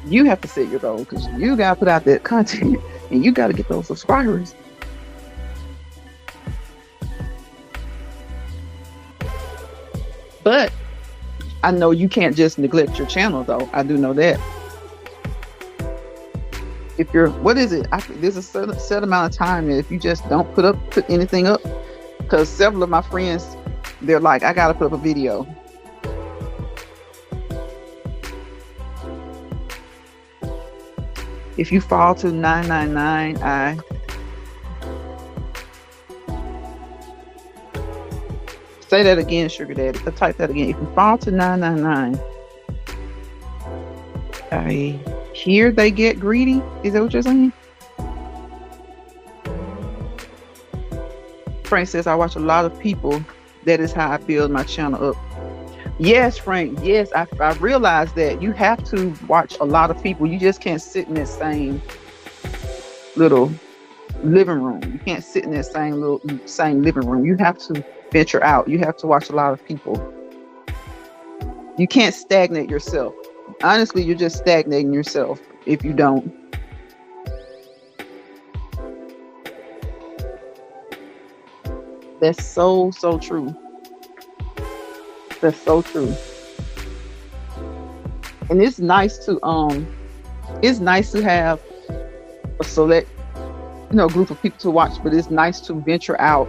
You have to set your goal because you got to put out that content and you got to get those subscribers. But I know you can't just neglect your channel, though. I do know that. If you're, what is it? There's a set amount of time that if you just don't put anything up, because several of my friends, they're like, I got to put up a video. If you fall to 999, say that again, Sugar Daddy. I'll type that again. If you fall to 999, I hear they get greedy. Is that what you're saying? Frank says, I watch a lot of people. That is how I build my channel up. Yes, Frank. Yes, I realize that you have to watch a lot of people. You just can't sit in that same little living room. You can't sit in that same living room. You have to venture out. You have to watch a lot of people. You can't stagnate yourself. Honestly, you're just stagnating yourself if you don't. That's so true. That's so true. And it's nice to have a select, group of people to watch, but it's nice to venture out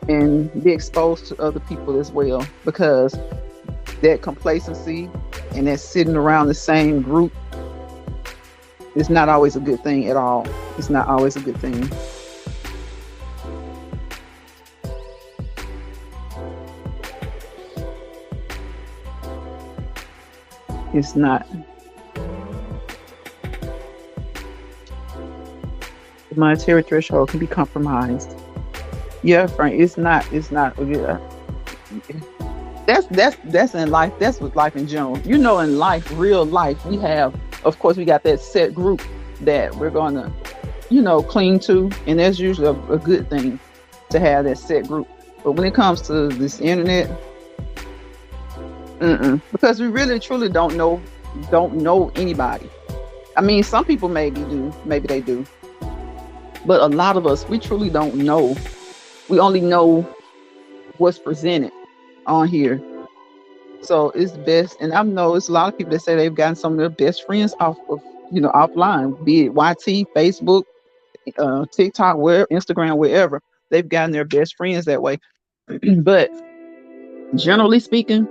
and be exposed to other people as well, because that complacency and that sitting around the same group is not always a good thing at all. It's not always a good thing. It's not. The monetary threshold can be compromised. Yeah, Frank, it's not. Yeah. That's in life. That's with life in general. In life, real life, we got that set group that we're gonna, cling to, and that's usually a good thing to have that set group. But when it comes to this internet, because we really truly don't know anybody. I mean, some people maybe they do, but a lot of us, we truly don't know We only know what's presented on here. So it's best, and I know it's a lot of people that say they've gotten some of their best friends off of, offline, be it YT, Facebook, TikTok, where Instagram, wherever. They've gotten their best friends that way. But generally speaking,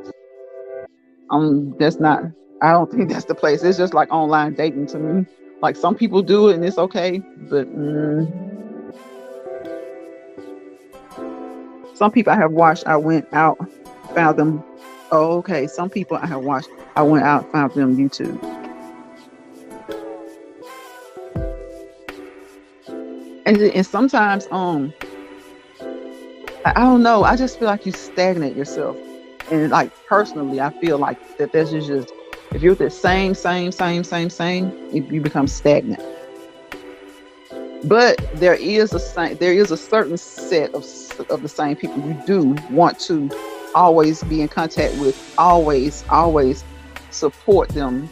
that's not. I don't think that's the place. It's just like online dating to me. Like some people do it and it's okay, but some people I have watched, I went out, found them. Oh, okay. Some people I have watched, I went out, found them on YouTube. And sometimes, I don't know. I just feel like you stagnate yourself. And like personally, I feel like that there's just, if you're the same, you become stagnant. But there is a certain set of the same people you do want to always be in contact with, always support them,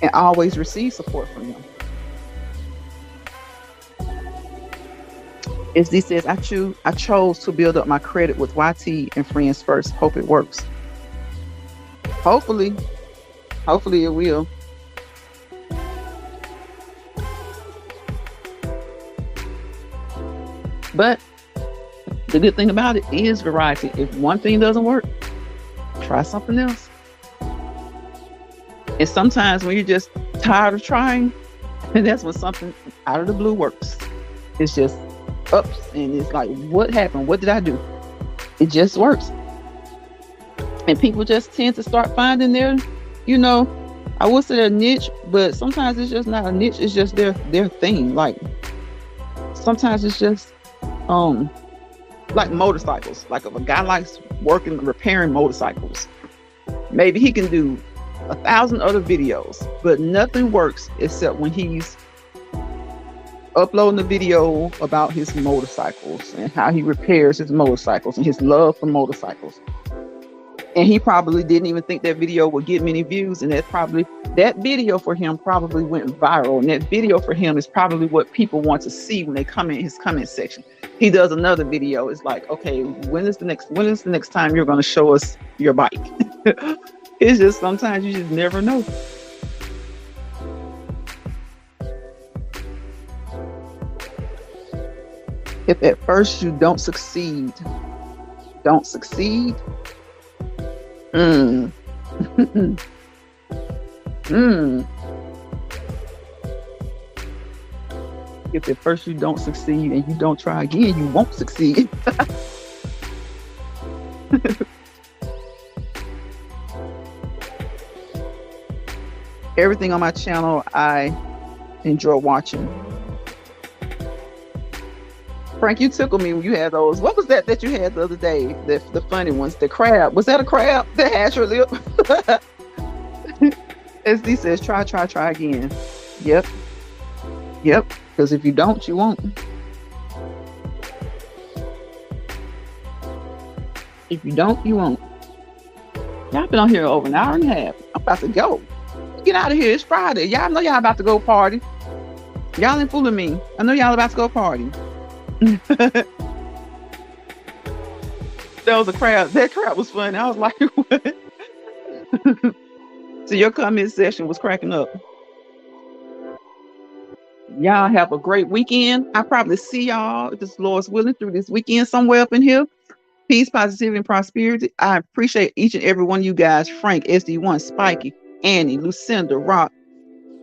and always receive support from them. SD says, I chose to build up my credit with YT and friends first. Hope it works. Hopefully it will. But the good thing about it is variety. If one thing doesn't work, try something else. And sometimes when you're just tired of trying, that's when something out of the blue works. It's just ups, and it's like, what happened? What did I do? It just works. And people just tend to start finding their, I would say their niche, but sometimes it's just not a niche. It's just their thing. Like sometimes it's just like motorcycles. Like if a guy likes repairing motorcycles, maybe he can do 1,000 other videos, but nothing works except when he's uploading a video about his motorcycles and how he repairs his motorcycles and his love for motorcycles. And he probably didn't even think that video would get many views, and that video for him probably went viral, and that video for him is probably what people want to see when they come in his comment section. He does another video. It's like, okay, when is the next time you're going to show us your bike? It's just sometimes you just never know. If at first you don't succeed. If at first you don't succeed and you don't try again, you won't succeed. Everything on my channel I enjoy watching. Frank, you tickled me when you had those. What was that you had the other day? The funny ones. The crab. Was that a crab that has your lip? SD says, try again. Yep. Because if you don't, you won't. If you don't, you won't. Y'all been on here over an hour and a half. I'm about to go. Get out of here. It's Friday. Y'all know y'all about to go party. Y'all ain't fooling me. I know y'all about to go party. That was a crowd. That crowd was funny. I was like, what? So your comment section was cracking up. Y'all have a great weekend. I'll probably see y'all, if the Lord's willing, through this weekend somewhere up in here. Peace, positivity, and prosperity. I appreciate each and every one of you guys. Frank, SD1, Spiky, Annie, Lucinda, Rock.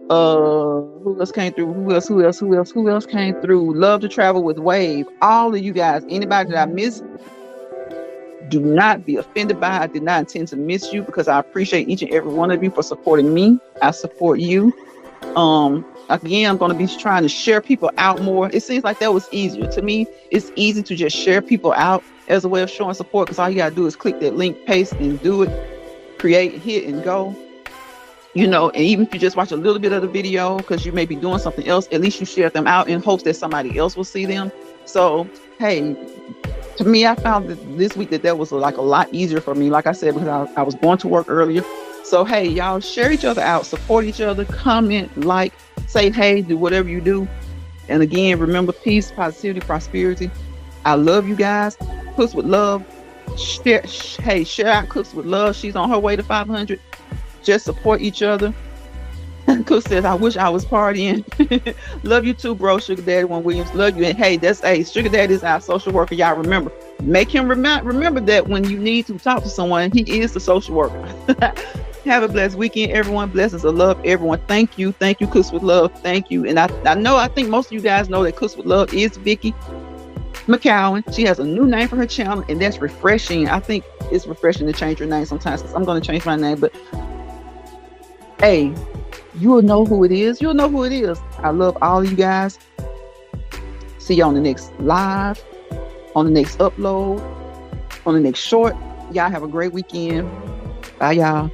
Who else came through? Who else came through? Love to Travel with Wave. All of you guys, anybody that I missed, do not be offended by it. I did not intend to miss you, because I appreciate each and every one of you for supporting me. I support you. Again, I'm going to be trying to share people out more. It seems like that was easier. To me, it's easy to just share people out as a way of showing support, because all you got to do is click that link, paste, and do it. Create, hit, and go. And even if you just watch a little bit of the video because you may be doing something else, at least you share them out in hopes that somebody else will see them. So, hey, to me, I found that this week that was like a lot easier for me. Like I said, because I was going to work earlier. So, hey, y'all share each other out, support each other, comment, like, say hey, do whatever you do. And again, remember, peace, positivity, prosperity. I love you guys. Cooks with Love. Share out Cooks with Love. She's on her way to 500. Just support each other. Cook says, I wish I was partying. Love you too, bro. Sugar Daddy One Williams. Love you. And hey, Sugar Daddy is our social worker. Y'all remember. Make him remember that when you need to talk to someone, he is the social worker. Have a blessed weekend, everyone. Blessings of love, everyone. Thank you. Thank you, Cooks with Love. Thank you. And I think most of you guys know that Cooks with Love is Vicky McCowan. She has a new name for her channel, and that's refreshing. I think it's refreshing to change your name sometimes, because I'm going to change my name. But hey, you'll know who it is. You'll know who it is. I love all of you guys. See you on the next live, on the next upload, on the next short. Y'all have a great weekend. Bye, y'all.